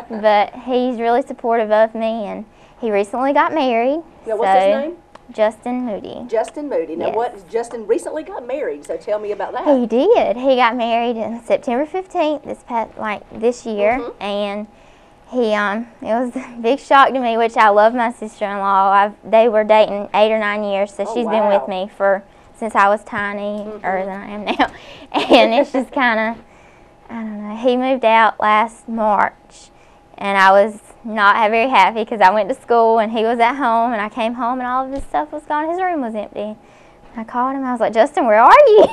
S4: But he's really supportive of me, and he recently got married.
S2: Now, what's his name?
S4: Justin Moody.
S2: Justin Moody. Now,
S4: Yes.
S2: Justin recently got married, so tell me about that.
S4: He did. He got married on September 15th this year, and he it was a big shock to me, which I love my sister-in-law. They were dating 8 or 9 years, so she's been with me since I was tiny, or than I am now. And it's just kind of, I don't know. He moved out last March, and I was not very happy because I went to school and he was at home, and I came home and all of his stuff was gone. His room was empty. I called him. I was like, Justin, where are you?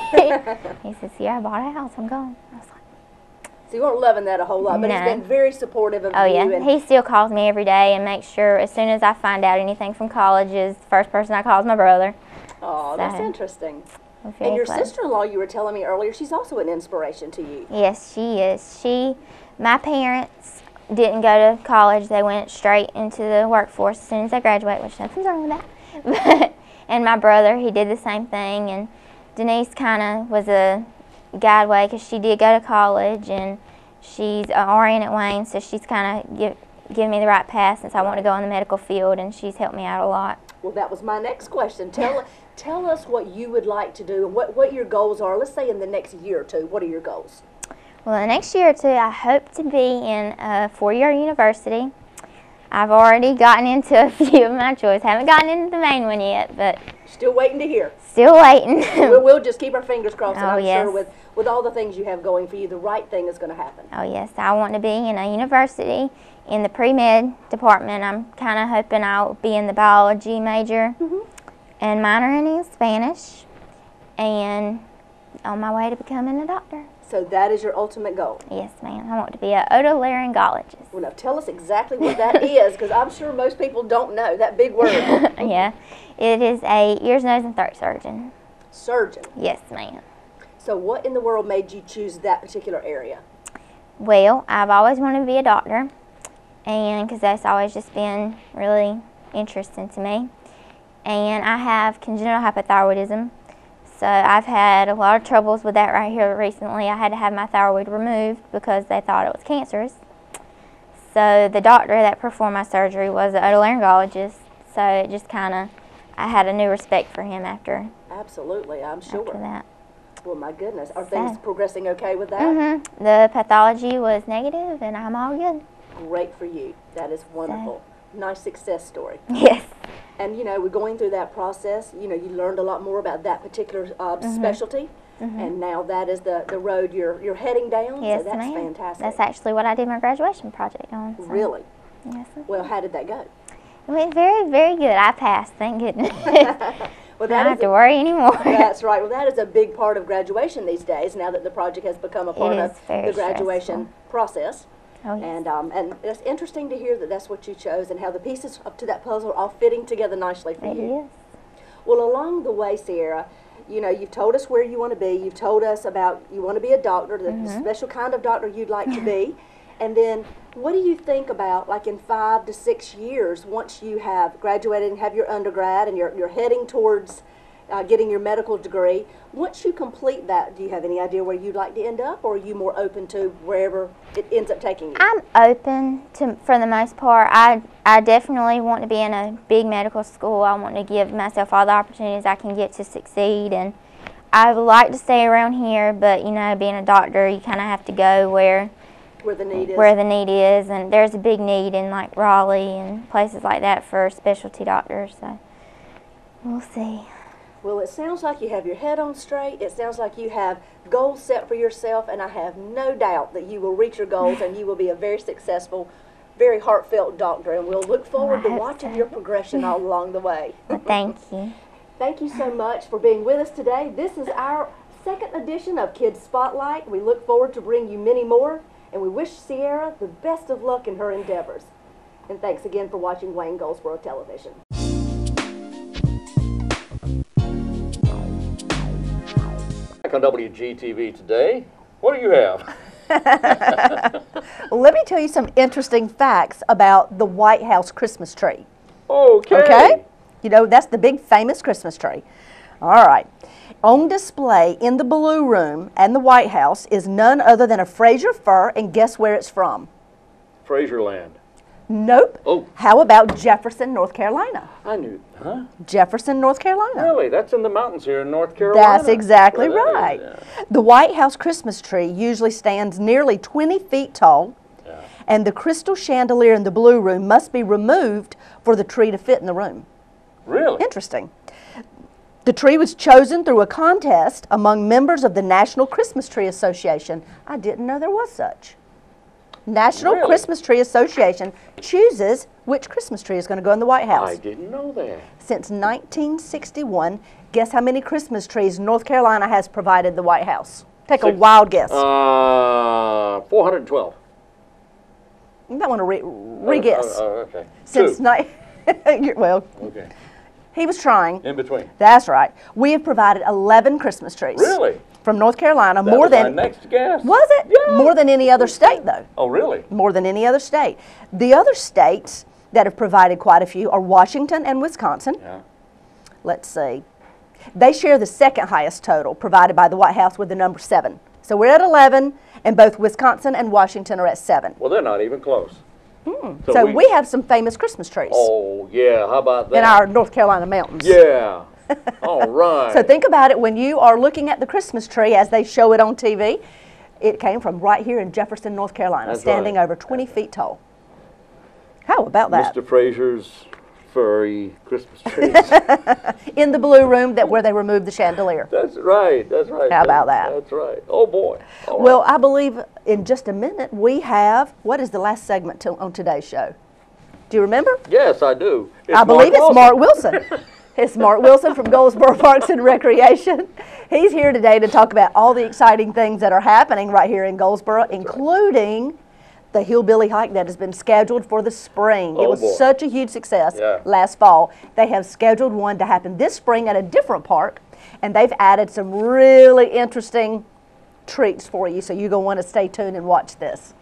S4: He says, yeah, I bought a house. I'm gone. I was like,
S2: So you weren't loving that a whole lot, but he's
S4: No.
S2: been very supportive of
S4: oh,
S2: you.
S4: yeah.
S2: And
S4: He still calls me every day and makes sure as soon as I find out anything from colleges, the first person I call is my brother.
S2: oh, that's
S4: So,
S2: interesting.
S4: We're very
S2: And your
S4: close.
S2: sister-in-law, you were telling me earlier, she's also an inspiration to you.
S4: Yes, she is. My parents didn't go to college. They went straight into the workforce as soon as they graduated, which nothing's wrong with that. And my brother, he did the same thing. And Denise kind of was a guideway because she did go to college, and she's an RN at Wayne, so she's kind of given me the right path since I want to go in the medical field, and she's helped me out a lot.
S2: Well, that was my next question. Tell us what you would like to do and what your goals are. Let's say in the next year or two, what are your goals?
S4: Well, the next year or two, I hope to be in a 4-year university. I've already gotten into a few of my choice. Haven't gotten into the main one yet, but
S2: Still waiting to hear.
S4: still waiting.
S2: We'll just keep our fingers crossed, and
S4: Oh,
S2: I'm
S4: yes.
S2: sure with all the things you have going for you, the right thing is going to happen.
S4: Oh, yes. I want to be in a university in the pre-med department. I'm kind of hoping I'll be in the biology major. and minoring in Spanish, and on my way to becoming a doctor.
S2: So that is your ultimate goal?
S4: Yes, ma'am. I want to be an otolaryngologist.
S2: Well, now tell us exactly what that is, because I'm sure most people don't know that big word.
S4: Yeah. It is a ears, nose, and throat surgeon.
S2: Surgeon?
S4: Yes, ma'am.
S2: So what in the world made you choose that particular area?
S4: Well, I've always wanted to be a doctor, and because that's always just been really interesting to me. And I have congenital hypothyroidism, so I've had a lot of troubles with that right here recently. I had to have my thyroid removed because they thought it was cancerous. So the doctor that performed my surgery was an otolaryngologist, so it just kind of, I had a new respect for him after.
S2: Absolutely, I'm sure.
S4: After that.
S2: Well, my goodness. Are things progressing okay with that?
S4: Mm-hmm. The pathology was negative, and I'm all good.
S2: Great for you. That is wonderful. Nice success story.
S4: Yes.
S2: And, you know, we're going through that process. You know, you learned a lot more about that particular specialty, and now that is the road you're heading down.
S4: Yes,
S2: so that's
S4: ma'am.
S2: fantastic.
S4: That's actually what I did my graduation project on. So.
S2: Really?
S4: Yes.
S2: Well, how did that go?
S4: It went very, very good. I passed, thank goodness.
S2: Well,
S4: I don't have to worry anymore.
S2: That's right. Well, that is a big part of graduation these days, now that the project has become a part of the graduation process.
S4: Oh, yes.
S2: And it's interesting to hear that that's what you chose and how the pieces up to that puzzle are all fitting together nicely for you.
S4: Yes.
S2: Well, along the way, CIERRA, you know, you've told us where you want to be. You've told us about you want to be a doctor, the special kind of doctor you'd like to be. And then what do you think about, like, in 5 to 6 years, once you have graduated and have your undergrad and you're heading towards getting your medical degree, once you complete that, do you have any idea where you'd like to end up, or are you more open to wherever it ends up taking you?
S4: I'm open to, for the most part. I definitely want to be in a big medical school. I want to give myself all the opportunities I can get to succeed, and I would like to stay around here, but, you know, being a doctor, you kind of have to go where
S2: the need is.
S4: Where the need is, and there's a big need in, like, Raleigh and places like that for specialty doctors, so we'll see.
S2: Well, it sounds like you have your head on straight. It sounds like you have goals set for yourself, and I have no doubt that you will reach your goals and you will be a very successful, very heartfelt doctor, and we'll look forward to watching your progression all along the way.
S4: Well, thank you.
S2: Thank you so much for being with us today. This is our second edition of Kids Spotlight. We look forward to bringing you many more, and we wish CIERRA the best of luck in her endeavors. And thanks again for watching Wayne Goldsboro Television.
S1: Back on WGTV today, what do you have?
S2: Let me tell you some interesting facts about the White House Christmas tree.
S1: Okay.
S2: Okay? You know, that's the big famous Christmas tree. All right. On display in the Blue Room and the White House is none other than a Fraser fir, and guess where it's from?
S1: Fraserland.
S2: Nope.
S1: Oh.
S2: How about Jefferson, North Carolina?
S1: I knew, huh?
S2: Jefferson, North Carolina.
S1: Really? That's in the mountains here in North Carolina.
S2: That's exactly
S1: Well,
S2: right.
S1: yeah.
S2: The White House Christmas tree usually stands nearly 20 feet tall, and the crystal chandelier in the Blue Room must be removed for the tree to fit in the room.
S1: Really?
S2: Interesting. The tree was chosen through a contest among members of the National Christmas Tree Association. I didn't know there was such. National
S1: Really?
S2: Christmas Tree Association chooses which Christmas tree is going to go in the White House.
S1: I didn't know that.
S2: Since 1961, guess how many Christmas trees North Carolina has provided the White House? Take a wild guess.
S1: 412.
S2: You might want to re-guess.
S1: Okay.
S2: Since well,
S1: Okay.
S2: he was trying.
S1: In between.
S2: That's right. We have provided 11 Christmas trees.
S1: Really?
S2: From North Carolina,
S1: That
S2: more
S1: was
S2: than
S1: my next guess.
S2: Was it?
S1: Yeah.
S2: More than any other state, though.
S1: Oh, really?
S2: More than any other state. The other states that have provided quite a few are Washington and Wisconsin.
S1: Yeah.
S2: Let's see. They share the second highest total provided by the White House with the number 7. So we're at 11, and both Wisconsin and Washington are at 7.
S1: Well, they're not even close.
S2: So we have some famous Christmas trees
S1: Oh, yeah. How about that?
S2: in our North Carolina mountains.
S1: Yeah. All right.
S2: So think about it when you are looking at the Christmas tree as they show it on TV. It came from right here in Jefferson, North Carolina,
S1: That's
S2: standing
S1: right.
S2: over 20 feet tall. How about that?
S1: Mr. Fraser's furry Christmas trees.
S2: In the Blue Room where they removed the chandelier.
S1: That's right. That's right.
S2: How about that?
S1: That's right. Oh, boy. All
S2: Well,
S1: right.
S2: I believe in just a minute we have, what is the last segment on today's show? Do you remember?
S1: Yes, I do. It's
S2: I believe it's
S1: Wilson.
S2: Mark Wilson. It's Mark Wilson from Goldsboro Parks and Recreation. He's here today to talk about all the exciting things that are happening right here in Goldsboro, including the Hillbilly Hike that has been scheduled for the spring.
S1: Oh,
S2: it was
S1: boy.
S2: such a huge success last fall. They have scheduled one to happen this spring at a different park, and they've added some really interesting treats for you, so you're going to want to stay tuned and watch this.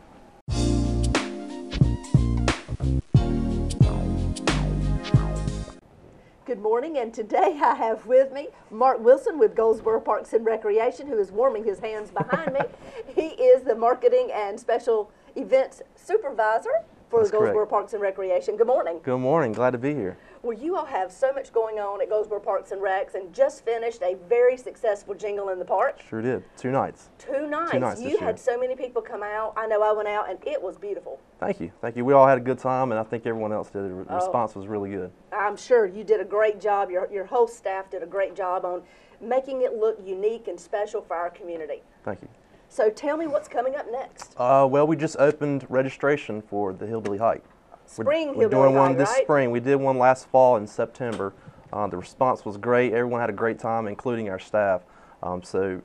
S2: Good morning, and today I have with me Mark Wilson with Goldsboro Parks and Recreation, who is warming his hands behind me. He is the Marketing and Special Events Supervisor for the Goldsboro Parks and Recreation. Good morning.
S5: Good morning. Glad to be here.
S2: Well, you all have so much going on at Goldsboro Parks and Recs, and just finished a very successful jingle in the park.
S5: Sure did. 2 nights.
S2: 2 nights.
S5: 2 nights
S2: You had so many people come out. I know I went out, and it was beautiful.
S5: Thank you. Thank you. We all had a good time, and I think everyone else did. The response was really good.
S2: I'm sure you did a great job. Your whole staff did a great job on making it look unique and special for our community.
S5: Thank you.
S2: So tell me what's coming up next.
S5: Well, we just opened registration for the Hillbilly Hike.
S2: Spring
S5: We're
S2: Hillbilly
S5: doing one
S2: Hike,
S5: this
S2: right?
S5: spring. We did one last fall in September. The response was great. Everyone had a great time, including our staff. So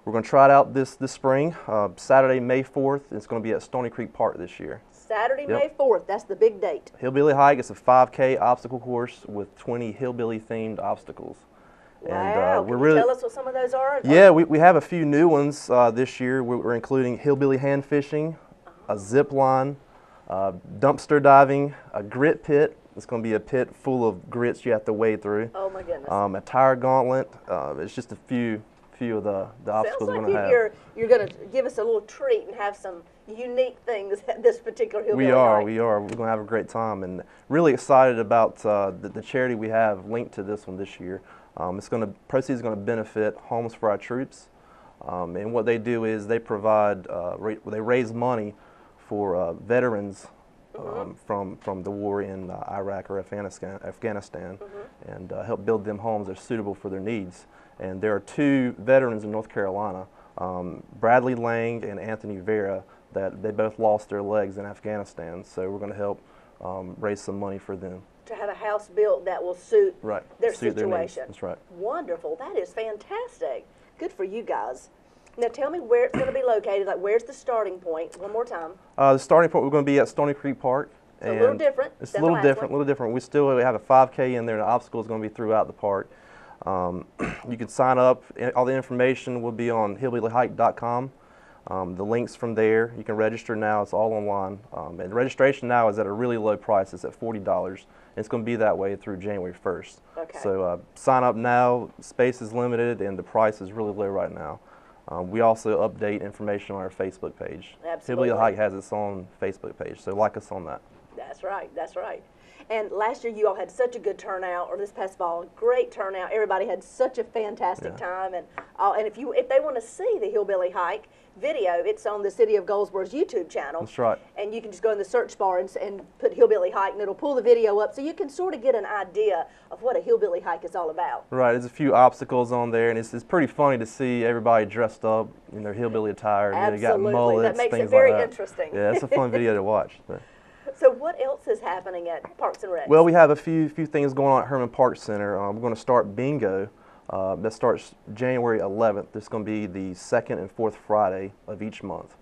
S5: we're going to try it out this spring. Saturday, May 4th. It's going to be at Stony Creek Park this year.
S2: Saturday, May 4th. That's the big date.
S5: Hillbilly Hike is a 5K obstacle course with 20 hillbilly-themed obstacles.
S2: Wow.
S5: And,
S2: Can
S5: we're
S2: you tell us what some of those are?
S5: Yeah, we have a few new ones this year. We're including hillbilly hand fishing, a zip line, dumpster diving, a grit pit. It's going to be a pit full of grits you have to wade through.
S2: Oh my goodness.
S5: A tire gauntlet. It's just a few of the obstacles we're going to have.
S2: You're going to give us a little treat and have some unique things at this particular Hillbilly
S5: We are.
S2: Hike.
S5: We're going to have a great time, and really excited about the charity we have linked to this one this year. Proceeds is going to benefit Homes for Our Troops, and what they do is they provide they raise money for veterans from the war in Iraq or Afghanistan, and help build them homes that are suitable for their needs. And there are 2 veterans in North Carolina, Bradley Lang and Anthony Vera, that they both lost their legs in Afghanistan. So we're going to help raise some money for them.
S2: To have a house built that will suit their
S5: Suit their needs.
S2: situation.
S5: That's right.
S2: Wonderful. That is fantastic. Good for you guys. Now tell me where it's going to be located. Like, where's the starting point? One more time.
S5: The starting point, we're going to be at Stony Creek Park.
S2: So a little different.
S5: It's a little different. We still have a 5K in there. The obstacle is going to be throughout the park. You can sign up. All the information will be on hillbillyhike.com. The links from there. You can register now. It's all online. And registration now is at a really low price. It's at $40. It's going to be that way through January 1st.
S2: Okay.
S5: So sign up now. Space is limited, and the price is really low right now. We also update information on our Facebook page.
S2: Absolutely.
S5: Hillbilly Hike has its own Facebook page, so like us on that.
S2: That's right. That's right. And last year you all had such a good turnout, or this past fall, great turnout. Everybody had such a fantastic time, and if they want to see the Hillbilly Hike video, it's on the City of Goldsboro's YouTube channel.
S5: That's right.
S2: And you can just go in the search bar and put Hillbilly Hike, and it'll pull the video up, so you can sort of get an idea of what a Hillbilly Hike is all about.
S5: Right. There's a few obstacles on there, and it's pretty funny to see everybody dressed up in their hillbilly attire.
S2: Absolutely.
S5: They got mullets,
S2: that makes
S5: things
S2: it very
S5: like that.
S2: interesting.
S5: Yeah, it's a fun video to watch. But.
S2: So what else is happening at Parks and Rec?
S5: Well, we have a few things going on at Herman Park Center. We're going to start bingo. That starts January 11th. It's going to be the 2nd and 4th Friday of each month.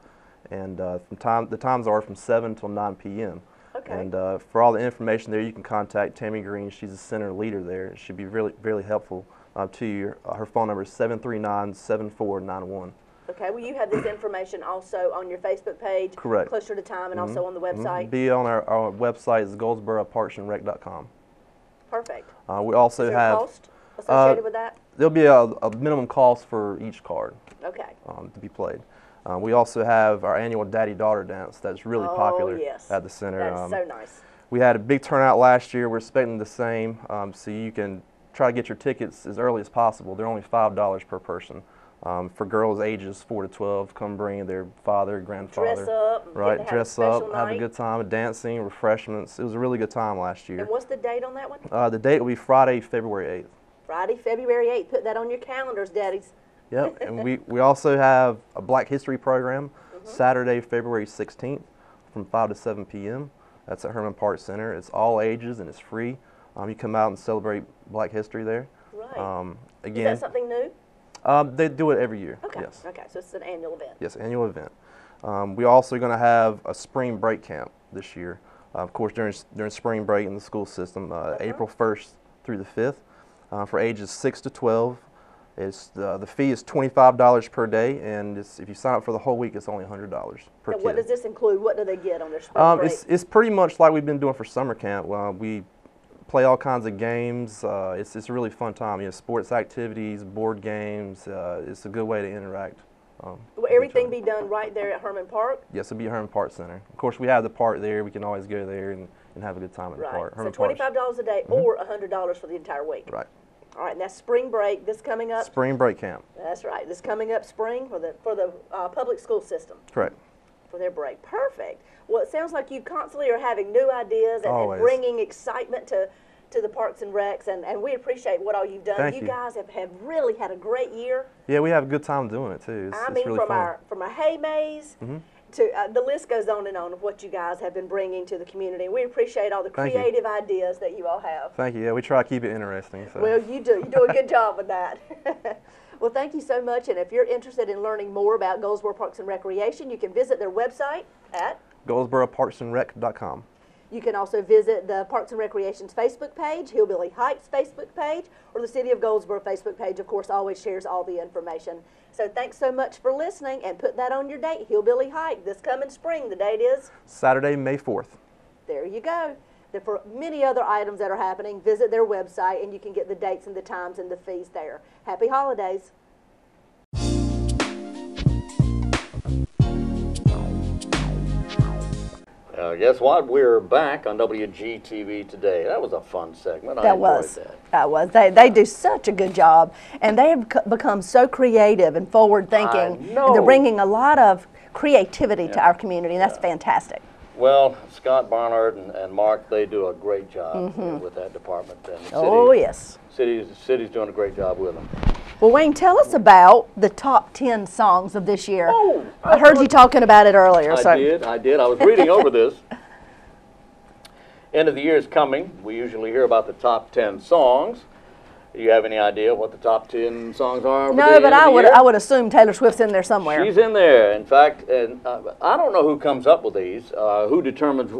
S5: And the times are from 7 till 9 p.m.
S2: Okay.
S5: And for all the information there, you can contact Tammy Green. She's the center leader there. It should be really helpful to you. Her phone number is 739-7491.
S2: Okay, well, you have this information also on your Facebook page,
S5: Correct.
S2: Closer to Time, and also on the website.
S5: Be on our website is goldsboroparksandrec.com.
S2: Perfect.
S5: We also
S2: is there
S5: have
S2: a cost associated with that?
S5: There'll be a minimum cost for each card.
S2: Okay.
S5: To be played. We also have our annual Daddy-Daughter dance that's really popular at the center.
S2: That's so nice.
S5: We had a big turnout last year. We're expecting the same, so you can try to get your tickets as early as possible. They're only $5 per person. For girls ages 4 to 12, come bring their father, grandfather.
S2: Dress up.
S5: Right, dress up, have a
S2: night.
S5: good time, dancing, refreshments. It was a really good time last year.
S2: And what's the date on that one?
S5: The date will be Friday, February 8th.
S2: Friday, February 8th. Put that on your calendars, daddies.
S5: Yep, and we also have a Black History program Saturday, February 16th from 5 to 7 p.m. That's at Herman Park Center. It's all ages and it's free. You come out and celebrate Black History there.
S2: Right.
S5: Again,
S2: Is that something new?
S5: they do it every year.
S2: Okay.
S5: Yes.
S2: Okay, so it's an annual event.
S5: Yes, annual event. We're also going to have a spring break camp this year. Of course, during spring break in the school system, April 1st through the 5th, for ages 6 to 12. The fee is $25 per day, and if you sign up for the whole week, it's only $100 per
S2: Now,
S5: kid.
S2: what does this include? What do they get on their spring break?
S5: It's pretty much like we've been doing for summer camp. We play all kinds of games. It's a really fun time. You know, sports activities, board games. It's a good way to interact.
S2: Will everything be done right there at Herman Park?
S5: Yes, it'll be at Herman Park Center. Of course, we have the park there. We can always go there and have a good time at the park.
S2: So $25 a day or $100 for the entire week.
S5: Right.
S2: All right, and that's spring break. This coming up.
S5: Spring break camp.
S2: That's right. This coming up spring for the public school system.
S5: Correct.
S2: For their break. Perfect. Well, it sounds like you constantly are having new ideas and bringing excitement to the Parks and Recs, and we appreciate what all you've done.
S5: Thank you.
S2: Guys have really had a great year.
S5: Yeah, we have a good time doing it too. It's really fun.
S2: From our hay maze to the list goes on and on of what you guys have been bringing to the community. We appreciate all the creative ideas that you all have.
S5: Thank you. Yeah, we try to keep it interesting. So.
S2: Well, you do. You do a good job with that. Well, thank you so much. And if you're interested in learning more about Goldsboro Parks and Recreation, you can visit their website at
S5: GoldsboroParksandRec.com.
S2: You can also visit the Parks and Recreation's Facebook page, Hillbilly Heights Facebook page, or the City of Goldsboro Facebook page. Of course, always shares all the information. So thanks so much for listening, and put that on your date, Hillbilly Heights, this coming spring. The date is?
S5: Saturday, May 4th.
S2: There you go. For many other items that are happening, visit their website, and you can get the dates and the times and the fees there. Happy holidays.
S1: Guess what? We're back on WGTV today. That was a fun segment.
S2: That was. They do such a good job, and they have become so creative and forward-thinking. They're bringing a lot of creativity to our community, and that's fantastic.
S1: Well, Scott Barnard and Mark, they do a great job with that department. And
S2: Yes.
S1: City's doing a great job with them.
S2: Well, Wayne, tell us about the top 10 songs of this year.
S1: Oh,
S2: I heard you talking about it earlier.
S1: I did. I was reading over this. End of the year is coming. We usually hear about the top 10 songs. Do you have any idea what the top 10 songs are?
S2: No, but I would assume Taylor Swift's in there somewhere.
S1: She's in there. In fact, and I don't know who comes up with these, who determines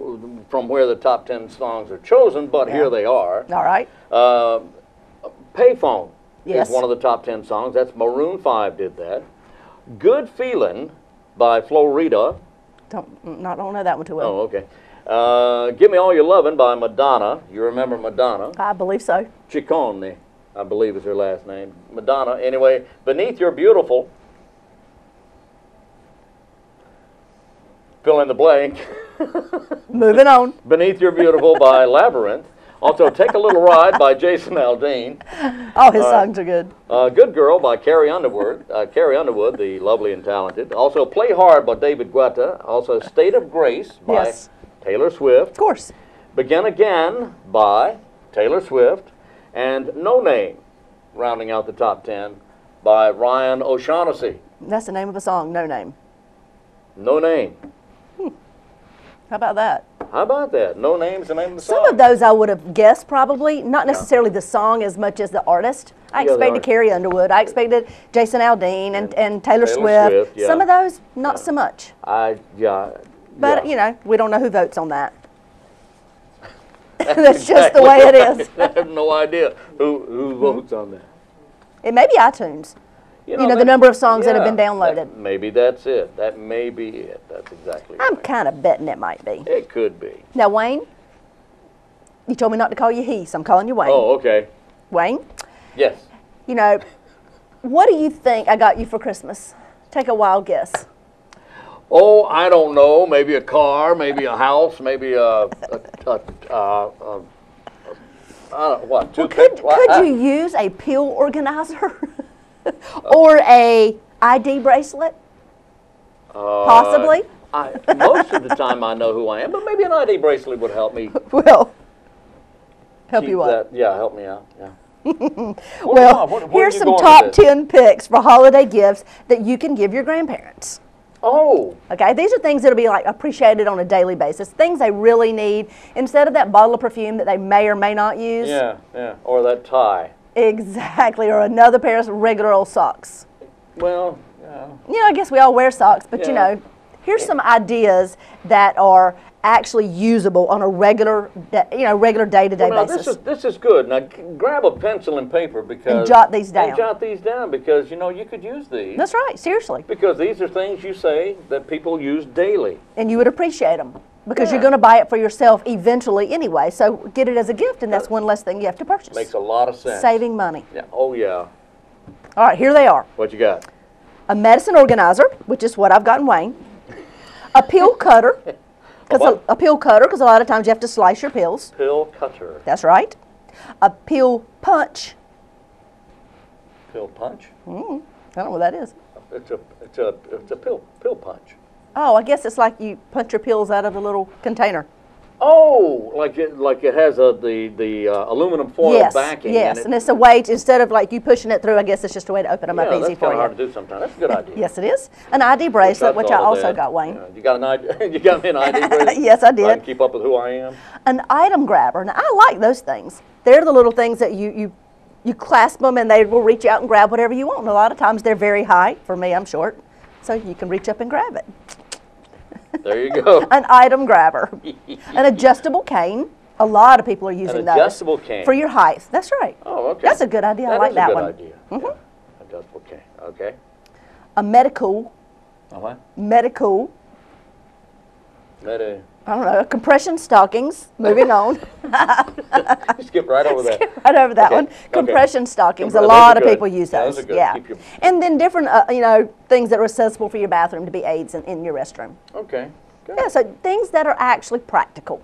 S1: from where the top 10 songs are chosen, but here they are.
S2: All right.
S1: Payphone
S2: is
S1: one of the top 10 songs. That's Maroon 5 did that. Good Feelin' by Florida.
S2: Don't know that one too well.
S1: Oh, okay. Give Me All Your Lovin' by Madonna. You remember Madonna?
S2: I believe so.
S1: Ciccone, I believe is her last name. Madonna. Anyway, Beneath You're Beautiful. Fill in the blank.
S2: Moving on.
S1: Beneath You're Beautiful by Labyrinth. Also, Take a Little Ride by Jason Aldean.
S2: Oh, his songs are good.
S1: Good Girl by Carrie Underwood. Carrie Underwood, the lovely and talented. Also, Play Hard by David Guetta. Also, State of Grace by Taylor Swift.
S2: Of course.
S1: Begin Again by Taylor Swift. And No Name, rounding out the top 10, by Ryan O'Shaughnessy.
S2: That's the name of a song, No Name.
S1: No Name.
S2: How about that?
S1: How about that? No Name's the name of the song.
S2: Some of those I would have guessed probably, not necessarily the song as much as the artist. I expected Carrie Underwood. I expected Jason Aldean and Taylor Swift. Some of those, not so much. But, you know, we don't know who votes on that. That's just the way it is.
S1: I have no idea who votes on that.
S2: It may be iTunes. You know the number of songs that have been downloaded.
S1: Maybe that's it. That may be it. That's exactly right.
S2: I'm kind of betting it might be.
S1: It could be.
S2: Now, Wayne, you told me not to call you he, so I'm calling you Wayne.
S1: Oh, okay.
S2: Wayne?
S1: Yes.
S2: You know, what do you think I got you for Christmas? Take a wild guess.
S1: Oh, I don't know. Maybe a car, maybe a house, maybe
S2: Could you use a pill organizer or a ID bracelet? Possibly.
S1: Most of the time I know who I am, but maybe an ID bracelet would help me.
S2: Well, help you what?
S1: Help me out. Yeah.
S2: Well, here's some top 10 picks for holiday gifts that you can give your grandparents.
S1: Oh.
S2: Okay, these are things that'll be like appreciated on a daily basis, things they really need, instead of that bottle of perfume that they may or may not use.
S1: Yeah, yeah, or that tie.
S2: Exactly, or another pair of regular old socks.
S1: Well, yeah.
S2: You know, I guess we all wear socks, but you
S1: Yeah.
S2: know, here's some ideas that are actually usable on a regular, regular day-to-day
S1: Well, now,
S2: basis.
S1: this is good. Now, grab a pencil and paper because...
S2: And jot these down.
S1: And jot these down because, you know, you could use these.
S2: That's right, seriously.
S1: Because these are things you say that people use daily.
S2: And you would appreciate them because
S1: Yeah.
S2: you're going to buy it for yourself eventually anyway. So get it as a gift, and that's one less thing you have to purchase.
S1: Makes a lot of sense.
S2: Saving money.
S1: Yeah. Oh, yeah.
S2: All right, here they are.
S1: What you got?
S2: A medicine organizer, which is what I've gotten Wayne. A pill cutter. A pill cutter, because a lot of times you have to slice your pills.
S1: Pill cutter.
S2: That's right. A pill punch.
S1: Pill punch?
S2: I don't know what that is.
S1: It's a pill punch.
S2: Oh, I guess it's like you punch your pills out of the little container.
S1: Oh, like it has the aluminum foil
S2: Yes,
S1: backing.
S2: yes, and it's a way to, instead of like you pushing it through, I guess it's just a way to open them up
S1: Yeah,
S2: easy
S1: that's
S2: for
S1: kind
S2: you.
S1: of hard to do sometimes. That's a good idea.
S2: Yes, it is. An ID bracelet, which I
S1: That's all
S2: also
S1: that.
S2: got Wayne.
S1: Yeah. You got an ID? You got me an ID bracelet?
S2: Yes, I
S1: So I
S2: did.
S1: can keep up with who I am.
S2: An item grabber. Now, I like those things. They're the little things that you clasp them and they will reach out and grab whatever you want. And a lot of times they're very high. For me, I'm short. So you can reach up and grab it.
S1: There you go.
S2: An item grabber. An adjustable cane. A lot of people are using
S1: An
S2: those.
S1: adjustable cane.
S2: For your height. That's right.
S1: Oh, okay.
S2: That's a good idea. I like that one.
S1: That is a good idea. Yeah. Adjustable cane. Okay.
S2: A medical.
S1: Uh-huh.
S2: Medical.
S1: Medi.
S2: I don't know. Compression stockings. Moving on.
S1: You skip right over that.
S2: Right over that
S1: Okay,
S2: one.
S1: okay.
S2: Compression stockings.
S1: Those
S2: A
S1: are
S2: lot of
S1: good.
S2: people use
S1: Yeah,
S2: those.
S1: those are good.
S2: Yeah.
S1: Keep your-
S2: And then different, things that are accessible for your bathroom to be aids in your restroom.
S1: Okay. Good.
S2: Yeah, so things that are actually practical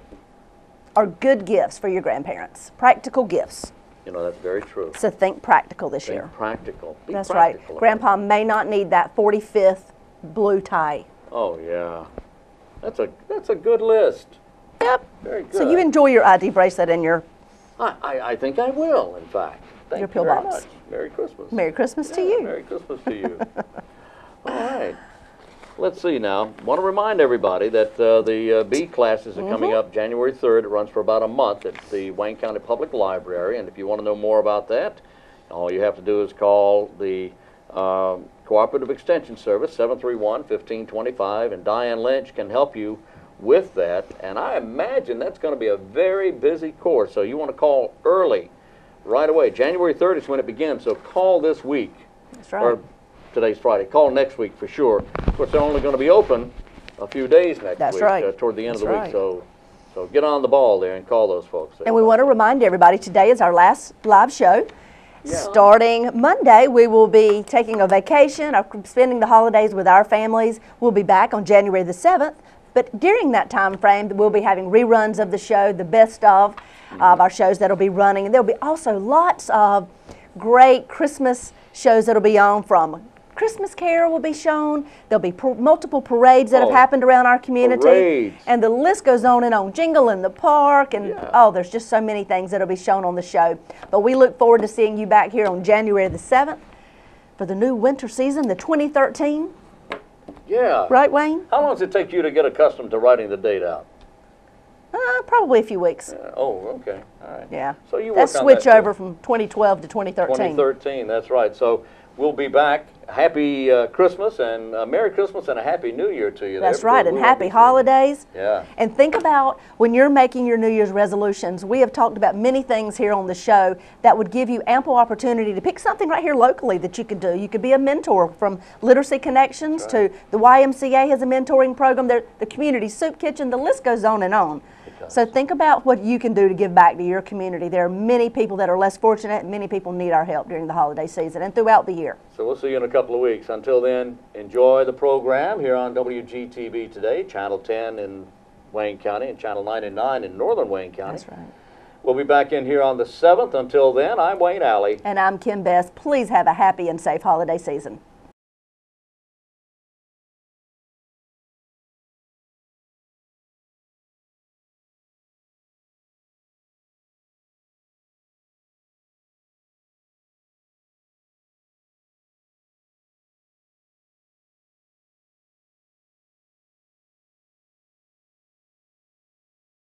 S2: are good gifts for your grandparents. Practical gifts.
S1: You know, that's very true.
S2: So think practical this
S1: Think
S2: year.
S1: practical. Be
S2: That's
S1: practical
S2: right. Grandpa may not need that 45th blue tie.
S1: Oh, yeah. That's a good list.
S2: Yep.
S1: Very good.
S2: So you enjoy your ID bracelet and your
S1: I think I will, in fact. Thank
S2: Your
S1: you
S2: pill
S1: very
S2: box.
S1: much. Merry Christmas.
S2: Merry Christmas to
S1: Yeah,
S2: you.
S1: Merry Christmas to you. All right. Let's see now. I want to remind everybody that the B classes are coming up January 3rd. It runs for about a month at the Wayne County Public Library. And if you want to know more about that, all you have to do is call the Cooperative Extension Service, 731-1525, and Diane Lynch can help you with that. And I imagine that's going to be a very busy course. So you want to call early, right away. January 3rd is when it begins. So call this week.
S2: That's right.
S1: Or today's Friday. Call next week for sure. Of course, they're only going to be open a few days next
S2: That's
S1: week,
S2: right.
S1: toward the end of the
S2: That's
S1: week.
S2: right.
S1: So get on the ball there and call those folks.
S2: And we want to remind everybody, today is our last live show.
S1: Yeah.
S2: Starting Monday, we will be taking a vacation, or spending the holidays with our families. We'll be back on January the 7th. But during that time frame, we'll be having reruns of the show, the best of our shows that'll be running. And there'll be also lots of great Christmas shows that'll be on. From Christmas Carol will be shown. There'll be multiple parades that have happened around our community.
S1: Parades.
S2: And the list goes on and on. Jingle in the Park, and there's just so many things that'll be shown on the show. But we look forward to seeing you back here on January the 7th for the new winter season, the 2013.
S1: Yeah.
S2: Right, Wayne?
S1: How long does it take you to get accustomed to writing the date out?
S2: Probably a few weeks.
S1: Oh, okay. All right.
S2: Yeah.
S1: So you
S2: That
S1: work on
S2: switch
S1: that, too.
S2: over from 2012 to 2013.
S1: 2013, that's right. So we'll be back. Happy Christmas and Merry Christmas and a Happy New Year to you.
S2: That's
S1: there,
S2: right,
S1: because
S2: and
S1: we won't
S2: happy
S1: be seeing you.
S2: holidays.
S1: Yeah.
S2: And think about when you're making your New Year's resolutions, we have talked about many things here on the show that would give you ample opportunity to pick something right here locally that you could do. You could be a mentor, from Literacy Connections to the YMCA has a mentoring program, the Community Soup Kitchen, the list goes on and on. So think about what you can do to give back to your community. There are many people that are less fortunate, and many people need our help during the holiday season and throughout the year.
S1: So we'll see you in a couple of weeks. Until then, enjoy the program here on WGTV today, Channel 10 in Wayne County and Channel 99 in Northern Wayne County.
S2: That's right.
S1: We'll be back in here on the 7th. Until then, I'm Wayne Alley.
S2: And I'm Kim Best. Please have a happy and safe holiday season.